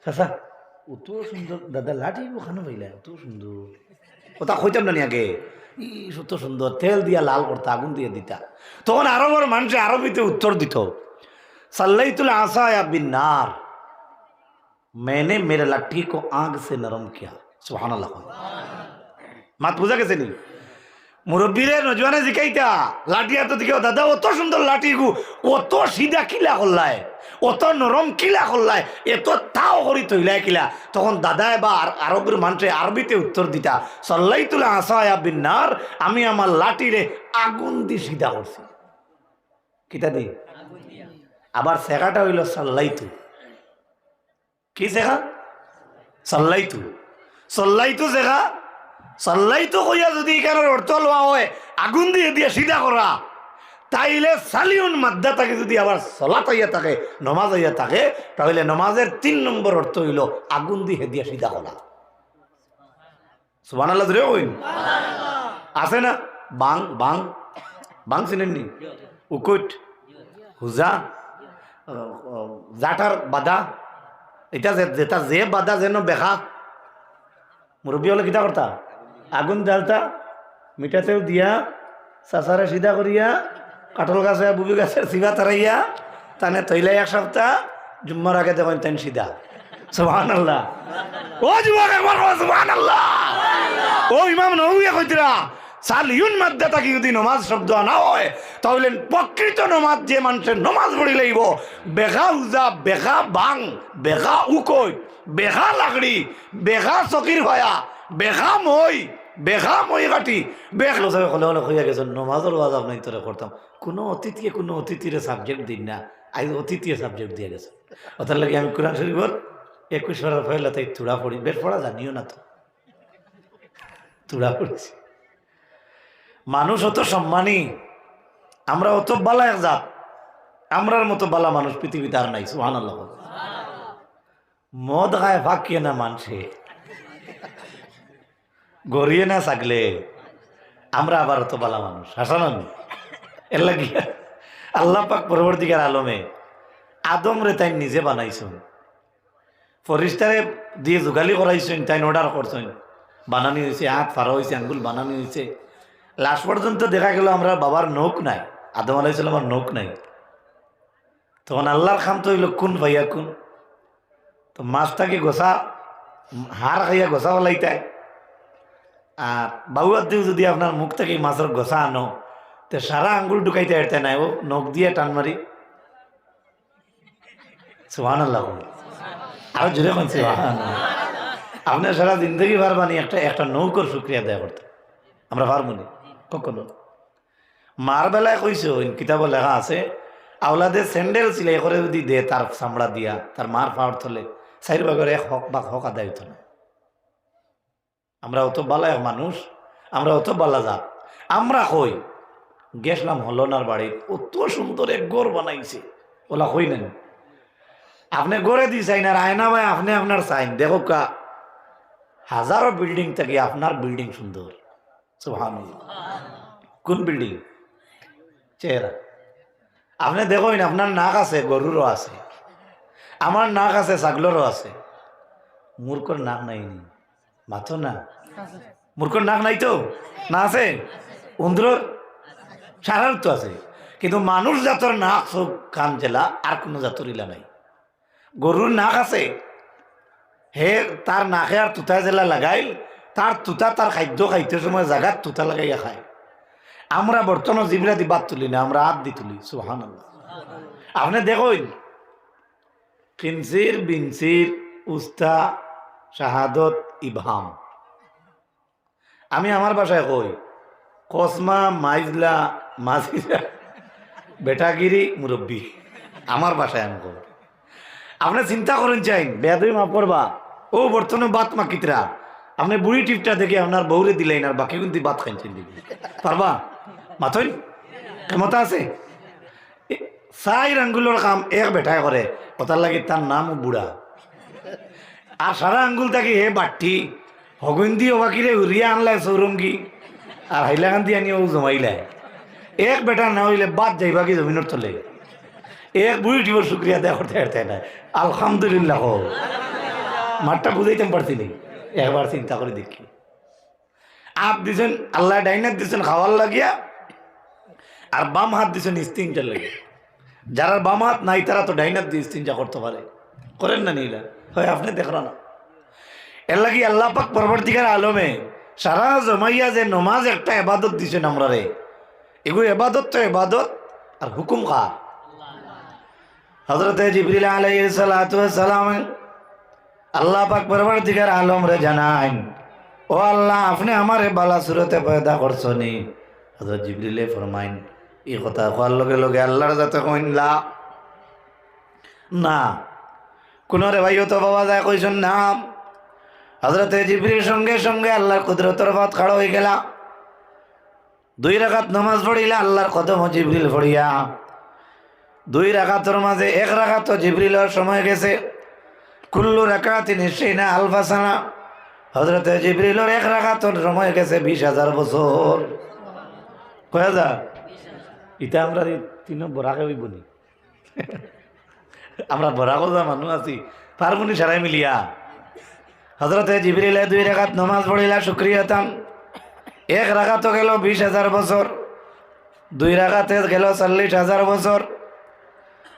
চাচা অত সুন্দর দাদা লাঠি ওখানে পাইলা, অত সুন্দর ওটা কইতাম নানি আগে, অত সুন্দর, তেল দিয়া লাল করতা, আগুন দিয়ে দিতা। তখন আরবের মানুষে আরবিতে উত্তর দিত, সাল্লাইতুল আসা या बिन्नार, मैंने मेरे लाठी को आग से नरम किया। सुबहानाल्लाह। মাত বুঝা গেছে নি? মুরব্বীরে নজওয়ানে জিকাইতা লাঠি এত দিকে, দাদা অত সুন্দর লাঠি গু, অত সিধা কিলা করলায়, অত নরম কিলা করলায়, এত তাও করি তৈলায় কিলা। তখন দাদায় বা আরবের মানুষে আরবিতে উত্তর দিতা, সাল্লাইতুল আসা या बिन्नार, আমি আমার লাঠিরে আগুন দিয়ে সিধা করছি। কিতা দি? আবার শেখাটা হইল সাল্লাইতু। কি শেখা? সাল্লাইতু। সাল্লাইতু শেখা। সাল্লাইতু কইয়া যদি এখানে অর্থ লওয়া হয় আগুন দিয়ে দিয়ে সিধা করা, তাইলে সালিউন মাদ্দা থাকে, যদি আবার সলাত হইয়া থাকে, নমাজ হইয়া থাকে, তাহলে নমাজের 3 নম্বর অর্থ হইল আগুন দিয়ে দিয়া সিধা করা। সুবহানাল্লাহ রে কইন। আছে না বাং? বাং বাং চিনেননি? উকুট, হুজা, জাটার বাদা, এটা যেটা যে বাদা যেন বেখা, মুরব্বী হলে কিতা করতা? আগুন জ্বালতা, মিঠাতেও দিয়া, চাচারে সিধা করিয়া, কাঠল গাছে বুবি গাছের সিবা তারাইয়া, তানে তৈলাই 1 সপ্তাহ, জুম্মার আগে দেখেন তাই সিধা। সুবহানাল্লাহ। ও যুবক একবার সুবহানাল্লাহ। ও ইমাম নববী কইতরা সালিউন মাদ্দা থাকি যদি নমাজ শব্দ না হয়, তাহলে প্রকৃত নমাজ যে মানুষের নমাজ পড়ি লাগব, বেঘা উজা, বেঘা বাং, বেঘা উকই, বেঘা লাকড়ি, বেঘা চকির ভায়া, বেঘা মই কাটি, বেঘা হলে হলে হইয়া গেছে নমাজের ওয়াজ আপনার তোরা করতাম। কোনো অতিথিকে কোনো অতিথির সাবজেক্ট দিন না, আজ অতিথির সাবজেক্ট দিয়ে গেছে। ওটার লাগে আমি কোরআন শরীফর 21 পারা ফেলা তাই তুড়া পড়ি, বেশ পড়া জানিও না তো, তুড়া পড়েছি। মানুষ অত সম্মানী, আমরা অত বালা এক জাত, আমরার মতো বালা মানুষ পৃথিবীতে আর নাই। সুবহানাল্লাহ। মদ খায় ফাঁকিয়ে না মানুষে, গড়িয়ে না থাকলে আমরা আবার অত বালা মানুষ হাসান। এর লাগিয়া আল্লাহ পাক পরবর্তীকার আলমে আদম রে তাই নিজে বানাইছেন, ফরিস্তারে দিয়ে যোগালি করাইছেন, তাই অর্ডার করছেন, বানানি হয়েছে, হাত ফাড়া হয়েছে, আঙ্গুল বানানি হয়েছে। লাস্ট পর্যন্ত দেখা গেল আমরা বাবার নখ নাই, আদম আলাইহিস সালামের নখ নাই। তখন আল্লাহর খাম তো হইল কোন ভাইয়া কোন, তো মাছটাকে গোসা হাড় খাইয়া গোসা বলাইতায়, আর বাবুয়ার দিও যদি আপনার মুখ থেকে মাছের গোসা আনো, তো সারা আঙ্গুল ঢুকাইতে এরতে নাই, ও নখ দিয়ে টান মারি। সুবহানাল্লাহ। আরো জোরে কোন সুবহানাল্লাহ। আপনার সারা জিন্দগি পারবানি একটা নৌকর শুক্রিয়া দেয়া করতে, আমরা পারবনি কখনো। মার বেলায় কইছো কিতাব লেখা আছে, আওলাদের স্যান্ডেল সিলাই করে যদি দে তার চামড়া দিয়া, তার মার পাওয়ার থলে 4 ভাগের 1 হক আদায় হইতো না। আমরা অত বালা মানুষ, আমরা অত বালা জাত। আমরা কই গেছিলাম হলনার বাড়ি, অত সুন্দর এক ঘর বানাইছে, ওলা কই নেন আপনি গড়ে দি চাইন আর আয়না ভাই আপনি আপনার চাইন দেখো কা হাজারো বিল্ডিং থেকে আপনার বিল্ডিং সুন্দর। সুবহানাল্লাহ। কোন বিল্ডিং? চেহারা। আপনি দেখুন আপনার নাক আছে, গরুরও আছে, আমার নাক আছে, ছাগলেরও আছে। মূর্খর নাক নাই নি মাথো না? মূর্খর নাক নাই তো না? আছে উন্দ্রর সারার তো আছে, কিন্তু মানুষ জাতর নাক চোখ কান জেলা আর কোনো জাতর ইলা নাই। গরুর নাক আছে, হে তার নাকে আর তুতা জেলা লাগাইল, তার তুতা তার খাদ্য খাইতে সময় জায়গার তুতা লাগাইয়া খায়। আমরা বর্তমান জিবরা দি বাদ তুলি না, আমরা হাত দি তুলি। সুবহানাল্লাহ। আপনি দেখুন কিনসির বিনসির উস্তা শাহাদত ইবহাম। আমি আমার বাসায় কই কসমা মাইজলা মাঝিরা বেটাগিরি মুরব্বী, আমার বাসায় আমি কই। আপনি চিন্তা করেন চাইন বেয়াদবি মাফ করবা। ও বর্তমানে বাত মাকিতরা আপনি বুড়ি টিপটা দেখে আপনার বউরে দিলেন আর বাকি কিন্তু বাত খাইছেন দিবি পারবা? মাথই ক্ষমতা আছে? চাই আঙ্গুলের কাম এক বেটায় করে, ওটার লাগে তার নামও বুড়া। আর সারা আঙ্গুল থাকি হে বাট্টি হগন্দি ওবাকিরে উড়িয়া আনলায় সৌরঙ্গি আর হাইলাকান্দি আনিয়ে ও জমাইলায়। এক বেটা না হইলে বাদ যাইবা কি জমিনের তলে। এক বুড়ি টিপর শুক্রিয়া দেয় করতে হারতে না। আলহামদুলিল্লাহ মাঠটা বুঝাইতাম পারছি নি, একবার চিন্তা করে দেখি। আপ দিছেন আল্লাহ ডাইনার দিছেন খাওয়ার লাগিয়া, আর বাম হাত দিছেন ইস্তিনজার লাগে। যারা বাম হাত নাই তারা তো ডাইনার দিয়ে ইস্তিনজা করতে পারে, করেন না নিলা? হয় আপনি দেখলো না? এর লাগি আল্লাহ পাক পরবর্তীকার আলমে সারা জমাইয়া যে নমাজ একটা এবাদত দিছেন আমরা রে, এগুলো এবাদত তো এবাদত আর হুকুম কার? হযরত জিবরিল আলাইহিস সালাতু ওয়াস সালাম আল্লাহ পাক পরবর্তীকার আলম রে জানাইন, ও আল্লাহ আপনি আমারে বালা সুরতে পয়দা করছনি। হযরত জিবরিলে ফরমাইন এই কথা কোয়ার লগে লগে আল্লাহর যাতে কইন লা না কোন রে ভাইও তো বাবা যায় কইছেন না। হযরত জিবরিল সঙ্গে সঙ্গে আল্লাহর কুদরতের বাত খাড়া হয়ে গেলা। 2 রাকাত নামাজ পড়িলা আল্লাহর কদম জিবরিল পড়িয়া। 2 রাকাতের মাঝে 1 রাকাত জিবরিলের সময় গেছে। কুল্লু রাকাতিন হিসাইনা আলফা সানা। হযরত জিবরিলের 1 রাকাতের সময় গেছে 20,000 বছর। কয় হাজার? ইটা আমরা তিন বরাকে হইবনি, আমরা বরাগজা মানুষ আছি পারবনি সারাই মিলিয়া। হযরত জিবরিলে 2 রাকাত নামাজ পড়িলা শুকরিয়াতাম। 1 রাকাত গেল 20,000 বছর, 2 রাকাতে গেল 40,000 বছর।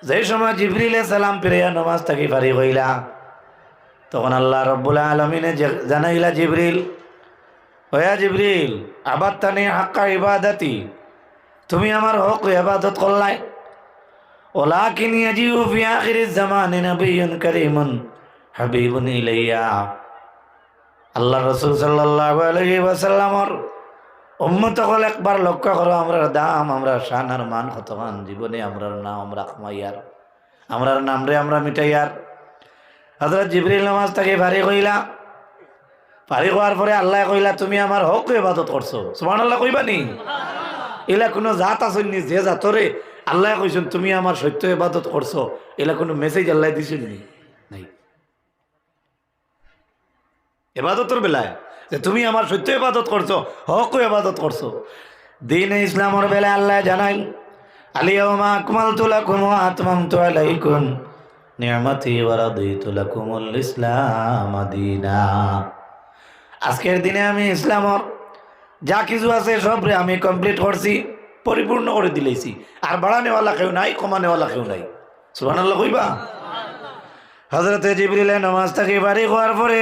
যেই সময় জিবরিলে সালাম ফিরিয়া নামাজ থাকি ফারিগ হইলা, তখন আল্লাহ রব্বুল আলামিনে জানাইলা জিবরিল, ওয়া জিবরিল আবাদতানি হাক্কা ইবাদাতি, তুমি আমার হক ইবাদত করলাই। ওয়ালাকিন ইয়াজিউ ফি আখিরিজ জামানি নাবিয়্যুন কারীমুন হাবিবুন ইলাইয়া। আল্লাহ রাসূল সাল্লাল্লাহু আলাইহি ওয়াসাল্লামর উম্মত হল একবার লক্ষ্য করো, আমরা দাম আমরা শান আর মান কতখান জীবনে আমরা নাম আমরা কামাইয়ার, আমরার নাম রে আমরা মিটাইয়ার। হযরত জিবরিল নামাজ থেকে ফারিগ হইলা। ফারিগ হওয়ার পরে আল্লাহ কইলা তুমি আমার হক ইবাদত করছো। সুবহানাল্লাহ কইবা নি? এলা কোনো জাত আসেননি যে জাতরে আল্লাহ কইছেন তুমি আমার সত্য ইবাদত করছো, এলা কোনো মেসেজ আল্লাহ দিছেন নি? নাই। ইবাদতের বেলায় যে তুমি আমার সত্য ইবাদত করছো, হক ইবাদত করছো। দ্বীন ইসলামের বেলায় আল্লাহ জানাই আলিয়াউমা আকমালতু লাকুম ওয়া আতমামতু আলাইকুম নি'মাতি ওয়া রাদিতু লাকুমুল ইসলাম দীনা। আজকের দিনে আমি ইসলামর যা কিছু আছে সবরে আমি কমপ্লিট করছি, পরিপূর্ণ করে দিলেছি। আর বাড়ানেওয়ালা কেউ নাই, কমানেওয়ালা কেউ নাই। সুবহানাল্লাহ কইবা? হযরত জিবরিল নামাজ থেকে বাড়ি হওয়ার পরে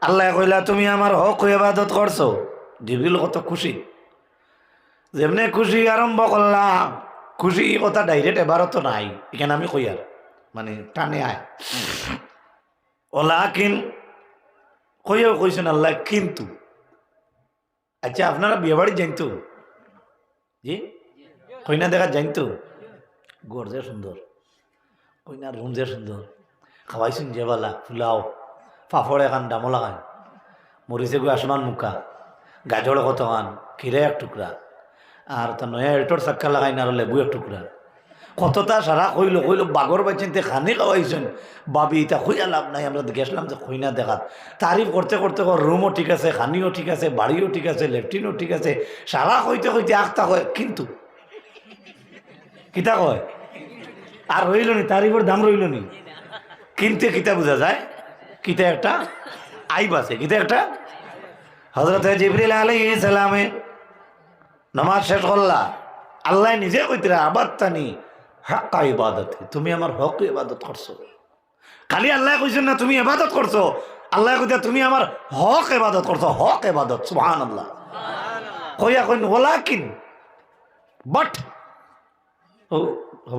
আল্লাহ কইলা তুমি আমার হক ইবাদত করছো। জিবরিল কত খুশি, যেমনে খুশি আরম্ভ করলা, খুশি কথা ডাইরেক্ট এবারও তো নাই, এখানে আমি কই আর মানে টানে আয়। ওলাকিন কইও কইছেন আল্লাহ কিন্তু। আচ্ছা আপনারা বিয়ে বাড়ি জানতো? জি কইনা দেখা জানতো? গড় যে সুন্দর, কইনার রুম যে সুন্দর, খাওয়াইছেন যে বালা ফুলাও, পাপড় এখান ডামলা খান, মরিছে গো আসমান মুখা, গাজর কত খান, খিরে 1 টুকরা, আর তো নয়া এটোর চাক্কা লাগাই না লেবু 1 টুকরা। কতটা সারা কইল কইল বাগর বাইছেন খানি খাওয়াইছেন বাবি এটা খুঁজা লাভ নাই, আমরা গেছিলাম যে খুঁই না দেখাত তারিফ করতে করতে রুমও ঠিক আছে, খানিও ঠিক আছে, বাড়িও ঠিক আছে, লেফটিনও ঠিক আছে, সারা কইতে কইতে আখতা কয় কিন্তু কিতা কয় আর রইল নি, তারিফের দাম রইল নি, কিনতে কিতা বোঝা যায়, কিতা একটা আইব আছে, কিতা একটা। হযরত জিবরিল আলাইহিস সালামে নামাজ শেষ করলা, আল্লাহ নিজে কইতরা আবাদতানি হাক্কা ইবাদতি, তুমি আমার হক ইবাদত করছো। খালি আল্লাহ কইছেন না তুমি ইবাদত করছো, আল্লাহ কইতা তুমি আমার হক ইবাদত করছো, হক ইবাদত। সুবহানাল্লাহ। কইয়া কইন ওয়ালাকিন বাট, ও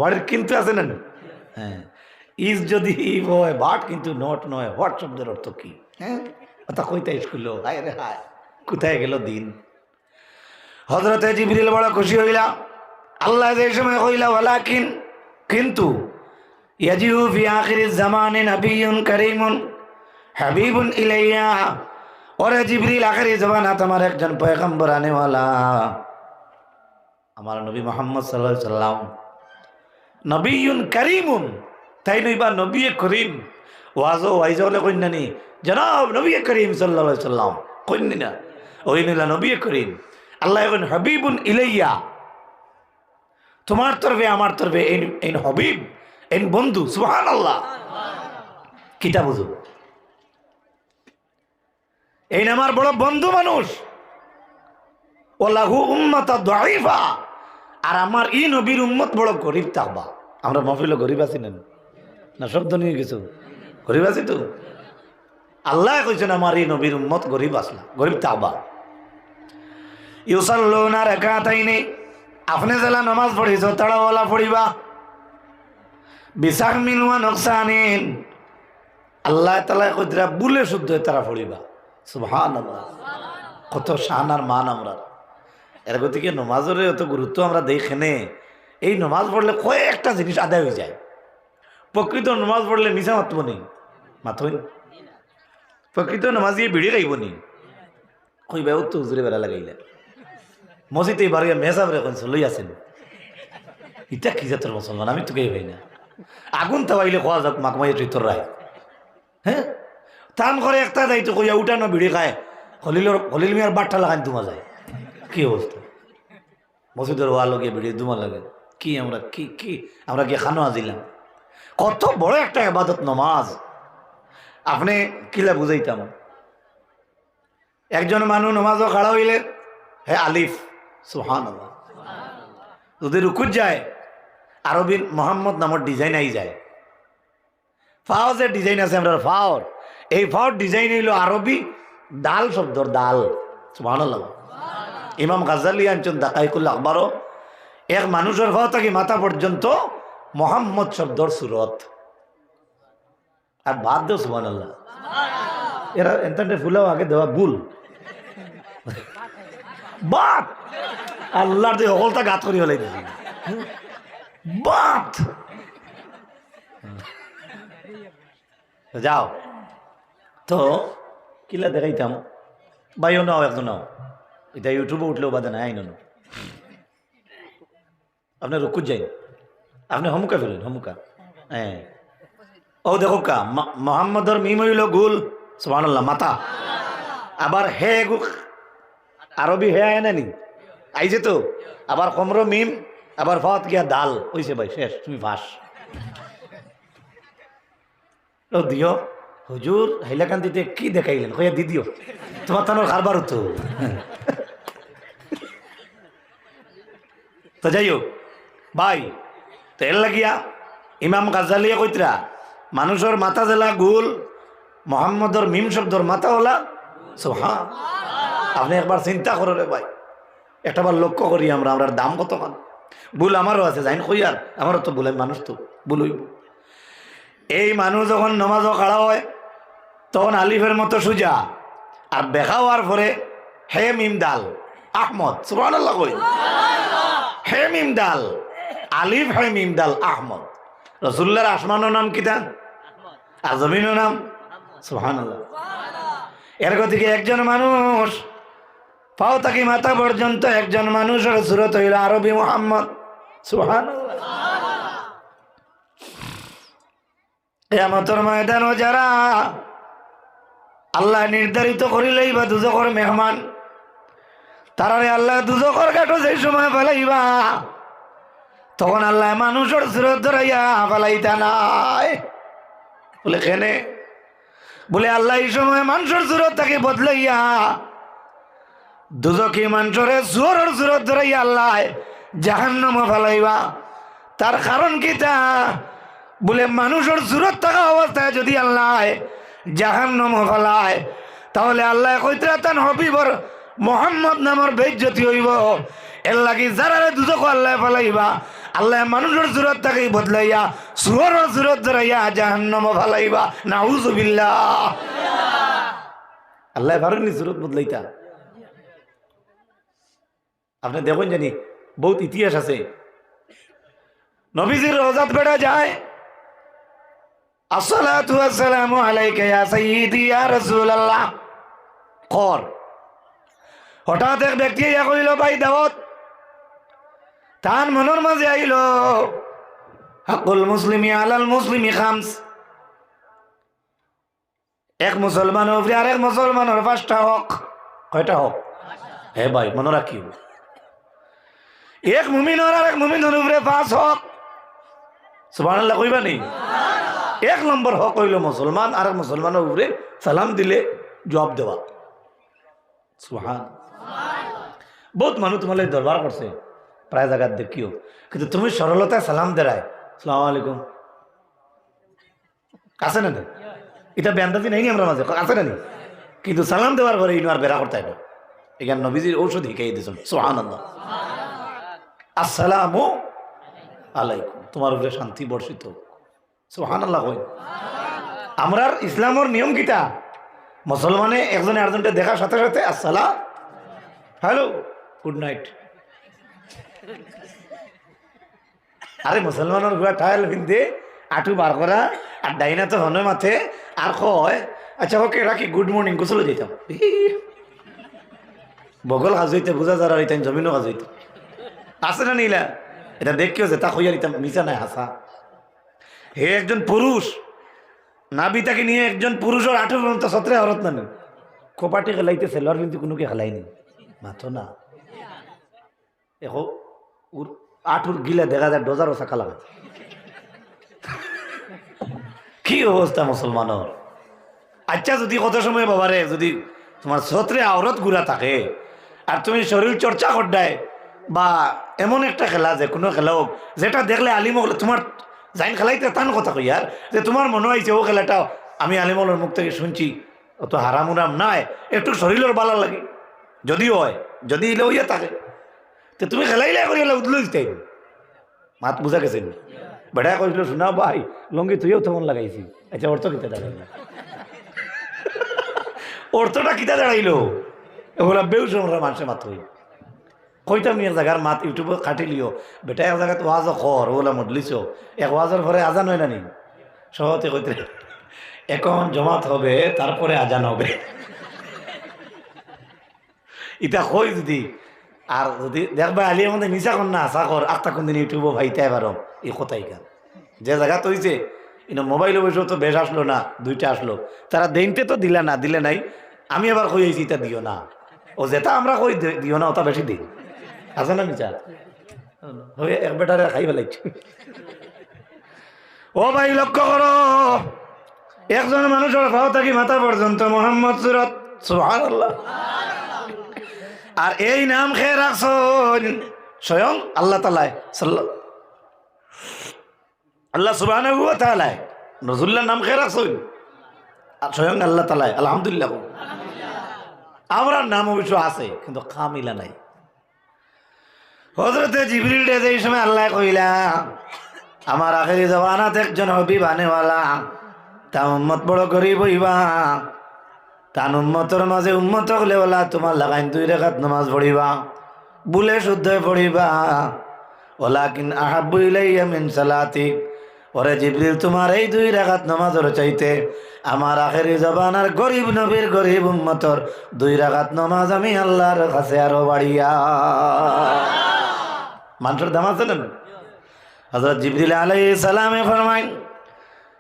বাড়ির কিন্তু আছে না, হ্যাঁ ইজ যদি হয় বাট কিন্তু নট নয়, হোয়াট শব্দের অর্থ কি? হ্যাঁ তা কইতে স্কুল, হায় রে হায় কোথায় গেল দিন। হযরত জিবরিল বড় খুশি হইলা, আল্লাহ যে সময় কইলা ওয়ালাকিন কিন্তু ইয়াজিউ ফি আখিরিজ জামানে নবিয়্যুন কারীমুন হাবিবুন ইলাইয়া, ওরে জিবরিল আখিরি জামানাত আমার একজন পয়গম্বর আনেওয়ালা, আমার নবী মুহাম্মদ সাল্লাল্লাহু আলাইহি সাল্লাম নবিয়্যুন কারীমুন, তাই নইবা নবী করিম ওয়াজো ওয়াইজো হলে কইনানি জনাব নবী করিম সাল্লাল্লাহু আলাইহি সাল্লাম কইনি না, ওই নিলা নবী করিম। আল্লাহ এখন হাবিবুন ইলাইয়া, তোমার তরফে আমার তরফে এই হাবিব এই বন্ধু। সুবহানাল্লাহ। কিতা বুঝো এই আমার বড় বন্ধু মানুষ, ও লাহু উম্মাতা দাঈফা, আর আমার এই নবীর উম্মত বড় গরিব থাকবা। আমরা মহফিলে গরিব আছি না, না শব্দ নিয়ে কিছু গরিব আছি তো। আল্লাহ কইছেন আমার এই নবীর উম্মত গরিব আসলা, গরিব থাকবা। ইউসাল্লুনা রাকাতাইনি, আপনি যারা নামাজ পড়িছ তাড়াওয়ালা পড়িবা, বিসাহমিন ওয়া নকসানিন, আল্লাহ তাআলা কইরা বুলে শুদ্ধ তারা পড়িবা। সুবহানাল্লাহ। কত শান আর মান আমরা এর গতিকে নমাজের এত গুরুত্ব আমরা দেখেনে। এই নমাজ পড়লে কয়েকটা জিনিস আদায় হয়ে যায়। প্রকৃত নমাজ পড়লে নিশা মাতব নেই, মাথই প্রকৃত নমাজি ভিড়ে গাইব নি, কই ভাই তো হুজুরে বেড়া লাগাইলে মসজিদে এবার মেসাব রেখন লই আছেন, ইটা কি জাতের মুসলমান, আমি তো গাই ভাই না। আগুন তাবাইলে খোয়া যাক মাকমাই তোর রায়, হ্যাঁ টান করে একটা দায়িত্ব কইয়া উঠানো ভিড়ে খায়, হলিল মিয়ার বাট্টা লাগান দুমা যায়। কি অবস্থা মসজিদের ওয়া লগে ভিড়ে দুমা লাগে, কি আমরা কি কি আমরা কি খানো আজিলাম। কত বড় একটা ইবাদত নমাজ, আপনি কিলা বুঝাইতাম। একজন মানুষ নমাজও খাড়া হইলে হে আলিফ, সুবহানাল্লাহ। যদি রুকুত যায় আরবি মোহাম্মদ নামের ডিজাইন আই যায়, ফাও যে ডিজাইন আছে আমরা ফাওর, এই ফাওর ডিজাইন হইল আরবি দাল শব্দর দাল। সুবহানাল্লাহ। ইমাম গাজ্জালি আনছেন দাকাইকুল আখবারও, এক মানুষের ফাও থাকি মাথা পর্যন্ত মোহাম্মদ শব্দর সুরত, আর বাদ দেও সুবহানাল্লাহ। এরা এন্টারটে ফুলাও আগে দেওয়া ভুল বাত, আল্লাহর যে সকলটা গাত করি হলাই দিছি বাত। যাও তো কিলা দেখাইতাম বাইও নাও একজন নাও, এটা ইউটিউবে উঠলেও বাদে নাই আইন। আপনি রুকুত যাই, আপনি হমুকা ফেলেন হমুকা, হ্যাঁ ও দেখো কা মোহাম্মদর মিম হইল গুল, সুবহানাল্লাহ মাথা, আবার হে আরবি হে আয় না নি আইছে তো, আবার কমর মিম, আবার ফাত গিয়া দাল হইছে ভাই, শেষ তুমি ফাঁস দিও। হুজুর হাইলাকান্দিতে কি দেখাইলেন কইয়া দি দিও, তোমার তানোর কারবার হতো। তো যাই হোক ভাই, তো এর লাগিয়া ইমাম গাজ্জালিয়া কইতরা মানুষের মাথা জেলা গুল, মোহাম্মদর মিম শব্দর মাথা হলা সুবহান। আপনি একবার চিন্তা করো রে ভাই, একটাবার লক্ষ্য করি আমরা, আমরার দাম কত মান। ভুল আমারও আছে জাইন কইয়ার, আমারও তো ভুল, মানুষ তো ভুল হইব। এই মানুষ যখন নমাজও খাড়া হয় তখন আলিফের মতো সুজা, আর বেখা হওয়ার পরে হে মিম দাল আহমদ, সুবহানাল্লাহ কই হে মিম দাল আলিফ হে মিম দাল আহমদ। রসুল্লাহর আসমানের নাম কিতা আর জমিনের নাম সুবহানাল্লাহ। এর গতিকে একজন মানুষ পাও থাকি মাথা পর্যন্ত একজন মানুষের সুরত হইল আরবি মুহাম্মদ, সুবহানাল্লাহ। কিয়ামতের ময়দানও যারা আল্লাহ নির্ধারিত করিলেই বা দুজখর মেহমান তারারে আল্লাহ দুজখর কাটো যে সময় ফেলাইবা তখন আল্লাহ মানুষের সুরত ধরাইয়া ফেলাইতা নাই বলে কেনে বলে আল্লাহ এই সময় মানুষের সুরত তাকে বদলাইয়া দুজকি মানুষের সুরের সুরত ধরাইয়া আল্লাহ জাহান্নামে ফেলাইবা। তার কারণ কি তা বলে মানুষের সুরত থাকা অবস্থায় যদি আল্লাহ জাহান্নামে ফেলায় তাহলে আল্লাহ কইতরাতান হবিবর মোহাম্মদ নামর বেইজ্জতি হইব। এর লাগি যারারে দুজক আল্লাহ ফেলাইবা আল্লাহ মানুষের সুরত তাকে বদলাইয়া সুরের সুরত ধরাইয়া জাহান্নামে ফেলাইবা। নাউযুবিল্লাহ। আল্লাহ পারেননি সুরত বদলাইতা। আপনি দেখুন জানি বহুত ইতিহাস আছে। নবীজির রওজাত বেড়া যায় আসসালাতু ওয়াসসালামু আলাইকা ইয়া সাইয়্যিদি ইয়া রাসূলুল্লাহ কর। হঠাৎ এক ব্যক্তি ইয়া কইল ভাই দাওয়াত। তার মনের মাঝে আইল হাকুল মুসলিমি আলাল মুসলিমি খামস। এক মুসলমানের উপরে আরেক মুসলমানের 5টা হক। কয়টা হক? হে ভাই মনে রাখিও, এক মুমিনের আরেক মুমিনের উপরে 5 হক। সুবহানাল্লাহ কইবা নি? 1 নম্বর হক হইল মুসলমান আরেক মুসলমানের উপরে সালাম দিলে জবাব দেওয়া। সুবহান। বহুত মানুষ তোমার দরবার করছে প্রায় জায়গায় দেখিও, কিন্তু তুমি সরলতায় সালাম দেরায় আসসালামু আলাইকুম আছে না? এটা বেন্দাজি নাই আমরা মাঝে আছে না? কিন্তু সালাম দেওয়ার পরে ইনো আর বেড়া করতে হবে। এখানে নবীজির ঔষধ শিখাই দিয়েছেন। সুবহানাল্লাহ। আসসালামু আলাইকুম, তোমার উপরে শান্তি বর্ষিত। সুবহানাল্লাহ কই। আমরার ইসলামের নিয়ম কিটা মুসলমানে একজনে আরেকজনকে দেখার সাথে সাথে আসসালাম হ্যালো গুড নাইট। আরে মুসলমানের গুয়া টাইল পিনতে আটু বার করা আর ডাইনা তো হনে মাথে আর কয় আচ্ছা ওকে রাখি গুড মর্নিং গোসলে যেতাম। বগল কাজ হইতে বোঝা যারা হইতাম জমিনও কাজ হইতাম আছে না নিলা? এটা দেখিও যে তা হইয়া নিতাম মিশা নাই হাসা। হে একজন পুরুষ নাবি তাকে নিয়ে একজন পুরুষের 18 পর্যন্ত 17 হরত না কোপাটি খেলাইতেছে লর কিন্তু কোনোকে খেলাইনি মাথো না। এখন ওর 8 গিলা দেখা যায় ডজারও শাখা লাগা। কি অবস্থা মুসলমানের। আচ্ছা যদি কত সময় বাবারে যদি তোমার 17 আওরত গুলা থাকে আর তুমি শরীর চর্চা করডায় বা এমন একটা খেলা যে কোনো খেলা হোক যেটা দেখলে আলিম তোমার জাইন খেলাইতে তান কথা কই আর যে তোমার মনে হয়েছে ও খেলাটা আমি আলিমলের মুখ থেকে শুনছি অত হারাম উরাম নাই একটু শরীরের ভালো লাগে যদিও হয় যদি ইলে হইয়া থাকে তো তুমি খেলাইলে করি হলে উদলো দিতে মাত বুঝা গেছে বেড়া কইছিল শোনা ভাই লঙ্গি তুইও তেমন লাগাইছি। আচ্ছা অর্থ কিতা দাঁড়াইল অর্থটা কিতা দাঁড়াইলো ওগুলা বেউসরা মানুষের মাত হই কইতাম এক জায়গার মাত ইউটিউবে কাটিলিও বেটা এক জায়গায় ওয়াজ কর ওগুলা মডলিছ এক ওয়াজের পরে আজান হয় না নি সহতে কইতে এখন জমাত হবে তারপরে আজান হবে। ইটা কই যদি আর যদি দেখবা আলিয়া মধ্যে মিশা কর না আশা কর আটটা কোন দিন ইউটিউবে ভাইতে পারো এই কথাই কান যে জায়গা তৈছে ইনো মোবাইলে বসেও তো বেশ আসলো না 2টা আসলো তারা দেনতে তো দিলে না দিলে নাই আমি আবার কই আইছি এটা দিও না ও যেটা আমরা কই দিও না ওটা বেশি দিই আছে না মিচা হয়ে এক বেটারে খাই ফেলাইছি। ও ভাই লক্ষ্য করো একজন মানুষের পাও থাকি মাথা পর্যন্ত মোহাম্মদ সুরত। সুবহানাল্লাহ। আর এই নাম খেয়ে রাখছেন স্বয়ং আল্লাহ তাআলা আল্লাহ সুবহানাহু ওয়া তাআলা নজরুল্লাহ নাম খেয়ে রাখছেন আর স্বয়ং আল্লাহ তাআলা। আলহামদুলিল্লাহ। আমরা নাম অবশ্য আছে কিন্তু কামিলা নাই। হযরতে জিবরিল এই সময় আল্লাহ কইলা আমার আখেরি জবানাত একজন হবি বানেওয়ালা তা উম্মত বড় করি বইবা তান উম্মতর মাঝে উম্মত হলে ওলা তোমার লাগাইন 2 রাকাত নামাজ পড়িবা বুলে শুদ্ধ পড়িবা ওলাকিন আহাব্বু ইলাইয়া মিন সালাতিক। ওরে জিবরিল তোমার এই 2 রাকাত নামাজের চাইতে আমার আখেরি জবানার গরিব নবীর গরিব উম্মতর 2 রাকাত নামাজ আমি আল্লাহর কাছে আরো বাড়িয়া। মানুষের দাম আছে না? হযরত জিবরিল আলাইহিস সালামে ফরমাইন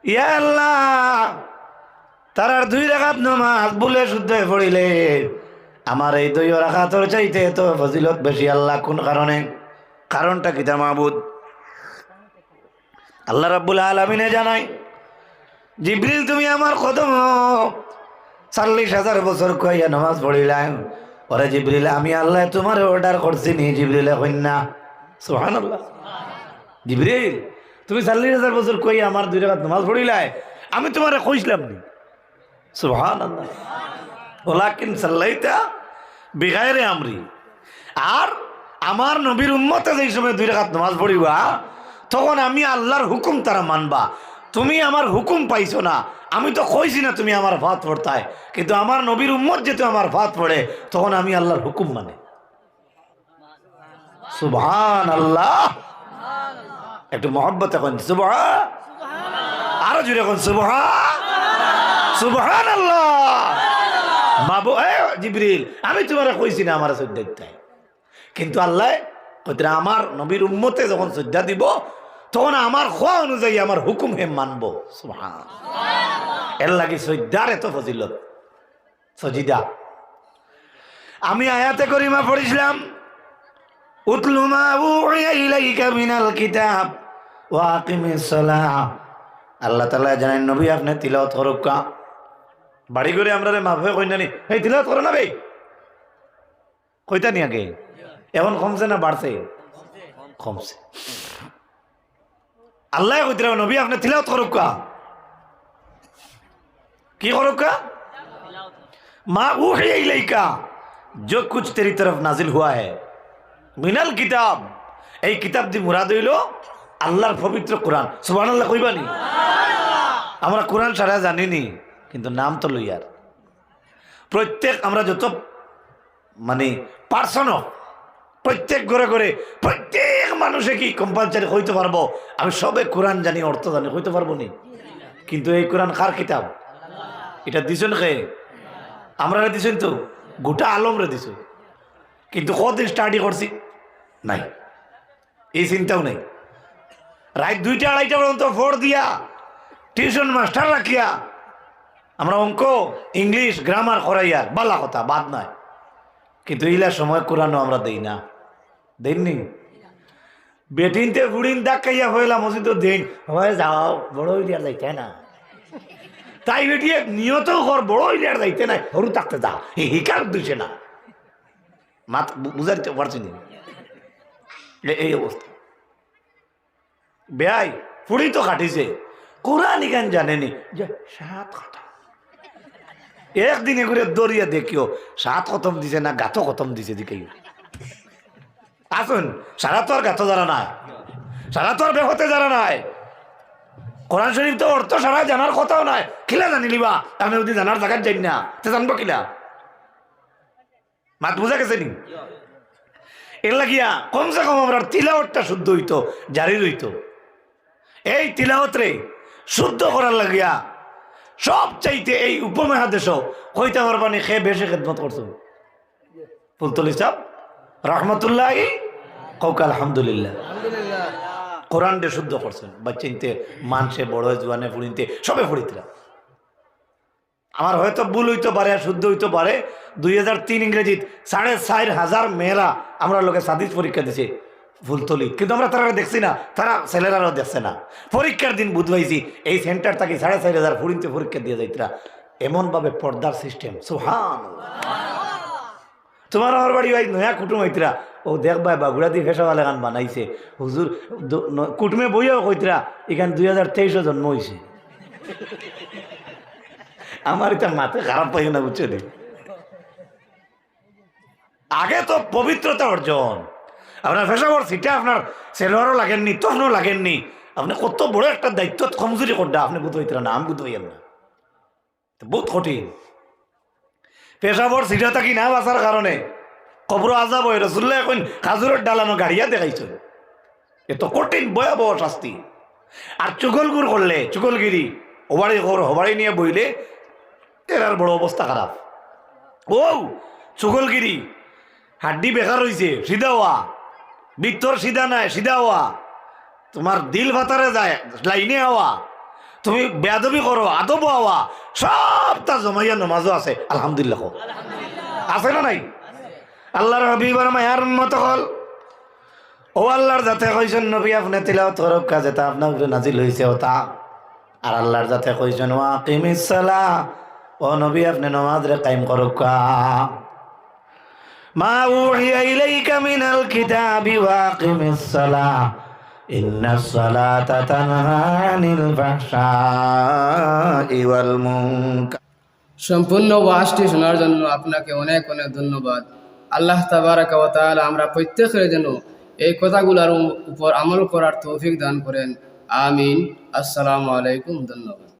ইয়া আল্লাহ তারার 2 রাকাত নামাজ ভুলে শুদ্ধ হয়ে পড়িলে আমার এই 2 রাকাতের চাইতে তো ফজিলত বেশি আল্লাহ কোন কারণে? কারণটা কি তা মাবুদ? আল্লাহ রাব্বুল আলামিনে জানাই, জিবরিল তুমি আমার কদম 40,000 বছর কইয়া নামাজ পড়িলাম। ওরে জিবরিল আমি আল্লাহ তোমার অর্ডার করছি নি? জিবরিল কইনা সুবহানাল্লাহ। জিবরিল তুমি 40,000 বছর কইয়া আমার 2 রাকাত নামাজ পড়িলাই, আমি তোমারে কইছিলাম নি? সুবহানাল্লাহ। ওয়ালাকিন সাল্লাইতা বিগাইরে আমরি। আর আমার নবীর উম্মতে যেই সময় 2 রাকাত নামাজ পড়িবা তখন আমি আল্লাহর হুকুম তারা মানবা। তুমি আমার হুকুম পাইছো না, আমি তো কইছি না তুমি আমার ভাত পড়তায়, কিন্তু আমার নবীর উম্মত যেহেতু আমার ভাত পড়ে তখন আমি আল্লাহর হুকুম মানে। সুবহানাল্লাহ। একটু মহব্বত এখন সুবহান, আরো জোরে এখন সুবহান, সুবহানাল্লাহ। মাবু জিবরিল আমি তোমারে কইছি না আমার সজ্জায়, কিন্তু আল্লাহ কইরা আমার নবীর উম্মতে যখন সজ্জা দিব তখন আমার খোয়া অনুযায়ী আমার হুকুম হে মানবো। সুবহান। এর লাগি সজ্জার এত ফজিলত। সজিদা আমি আয়াতে করিমা পড়িছিলাম, উতলু মা উহিয়া ইলাইকা মিনাল কিতাব ওয়া আকিমিস সালাহ। আল্লাহ তাআলা জানেন নবী আপনি তিলাওয়াত করুকা। বাড়ি করে আমরা রে মাফে কই নানি এই তিলাওয়াত করো না বে, কইতা নি আগে? এখন কমছে না বাড়ছে? কমছে। আল্লাহ কইতরা নবী আপনি তিলাওয়াত করুকা। কি করুকা? মা उहिया इलैका जो कुछ तेरी तरफ नाजिल हुआ है मिनल किताब। এই কিতাব দি মুরাদ হইল আল্লাহর পবিত্র কোরআন। সুবহানাল্লাহ কইবানি? আমরা কোরআন সারা জানিনি, কিন্তু নাম তো লইয়ার প্রত্যেক আমরা যত মানে পার্সন প্রত্যেক ঘরে ঘরে প্রত্যেক মানুষে কি কম্পালসারি হইতে পারবো আমি সবে কোরআন জানি, অর্থ জানি, হইতে পারবো নি? কিন্তু এই কোরআন কার কিতাব? এটা দিছেন কে? আমরা দিছেন তো, গোটা আলম রে দিছ, কিন্তু কতদিন স্টাডি করছি নাই, এই চিন্তাও নেই। রাত 2টা 2:30 পর্যন্ত ফোর দিয়া টিউশন মাস্টার রাখিয়া আমরা অঙ্ক ইংলিশ গ্রামার করাইয়ার বালা কথা বাদ নয়, কিন্তু ইলা সময় কোরআনও আমরা দেই না। দেননি? বেটিনতে বুড়িন দাগ খাইয়া হইলাম মসজিদ দিন হয় যাও বড় হইলিয়ার যাইতে না, তাই বেটিয়ে নিয়ত ঘর বড় হইলিয়ার যাইতে নাই, সরু থাকতে যা হিকার দিছে না। মাত বুঝাইতে পারছি না এই অবস্থা। বেয়াই ফুড়ি তো কাটিছে, কোরআন ইখান জানেনি যে 7 কথা। একদিনে করে দরিয়া দেখিও 7 খতম দিছে না গাথো খতম দিছে দিকে। আসুন সারা তো আর গাথো জানা নাই, সারা তো আর বেহতে জানা নাই। কোরআন শরীফ তো অর্থ সারা জানার কথাও নাই, কিলা জানিলিবা? আমি যদি জানার জায়গায় যাই না তো জানবো কিলা? মাত বুঝা গেছে নি? এর লাগিয়া কমসে কম আমরা তিলাওয়াতটা শুদ্ধ হইতো, জারি রইতো। এই তিলাওয়াত রে শুদ্ধ করার লাগিয়া সব চাইতে এই উপমহাদেশ কইতে পারবানি খেয়ে বেশি খেদমত করছো ফুলতলি সাহেব রহমতুল্লাহি কৌক আলহামদুলিল্লাহ। কোরআন ডে শুদ্ধ করছেন বাচ্চিনতে মানসে বড় জোয়ানে ফুড়িনতে সবে ফুড়িতরা। আমার হয়তো ভুল হইতে পারে আর শুদ্ধ হইতে পারে। 2003 ইংরেজিত 4,500 মেয়েরা আমরা লোকে সাদিস পরীক্ষা দিছে ফুলতলি, কিন্তু আমরা তারা দেখছি না, তারা ছেলেরাও দেখছে না। পরীক্ষার দিন বুধবাইছি এই সেন্টার থেকে 4,500 ফুড়িনতে পরীক্ষা দিয়ে যাইতরা। এমনভাবে পর্দার সিস্টেম। সুবহানাল্লাহ। তোমার আমার বাড়ি ভাই নয়া কুটুম হইতরা ও দেখবা বাগুড়া দিয়ে ফেসাওয়ালা গান বানাইছে হুজুর কুটুমে বইয়াও কইতরা এখান 2023 জন্ম হয়েছে। আমার এটা মাথা খারাপ পাই না, বুঝছো? আগে তো পবিত্রতা অর্জন। আপনার ফেসাওয়ার সিটা আপনার সেলোয়ারও লাগেননি, তখনও লাগেননি। আপনি কত বড় একটা দায়িত্ব কমজোরি করডা আপনি বুধ হইতরা না, আমি বুধ হইয়ান না, বহুত কঠিন। পেশাবর সিটা থাকি না বাঁচার কারণে কবর আজাব হয়। রসুল্লাহ এখন খাজুরের ডালানো গাড়িয়া দেখাইছ, এত কঠিন ভয়াবহ শাস্তি। আর চুগলগুর করলে চুগলগিরি হবাড়ি নিয়ে বইলে এরার বড় অবস্থা খারাপ। ও চুগলগিরি হাড্ডি বেকার হয়েছে, সিধা হওয়া ভিতর সিধা নাই, সিধা হওয়া তোমার দিল ভাতারে যায় লাইনে হওয়া তুমি বেয়াদবি করো, আদব হওয়া, সবটা জমাইয়া নমাজও আছে। আলহামদুলিল্লাহ আছে না নাই? আল্লাহর হাবিবার মায়ার মতো হল ও আল্লাহর যাতে কইছেন নবী আপনি তিলাওয়াত করব কাজে তা আপনার উপরে নাজিল হইছে ওটা। আর আল্লাহর যাতে কইছেন ওয়াকিমিস সালাহ, ও নবী আপনি নামাজ রে কায়েম করুক। মা উহিয়া ইলাইকা মিনাল কিতাবি ওয়াকিমিস সালাহ ইন্নাস সালাতা তানহা আনিল ফাহশাই ওয়াল মুনকার। সম্পূর্ণ ওয়াজটি শোনার জন্য আপনাকে অনেক অনেক ধন্যবাদ। আল্লাহ তাবারাকা ওয়া তাআলা আমরা প্রত্যেকের যেন এই কথাগুলোর উপর আমল করার তৌফিক দান করেন। আমিন। আসসালামু আলাইকুম। ধন্যবাদ।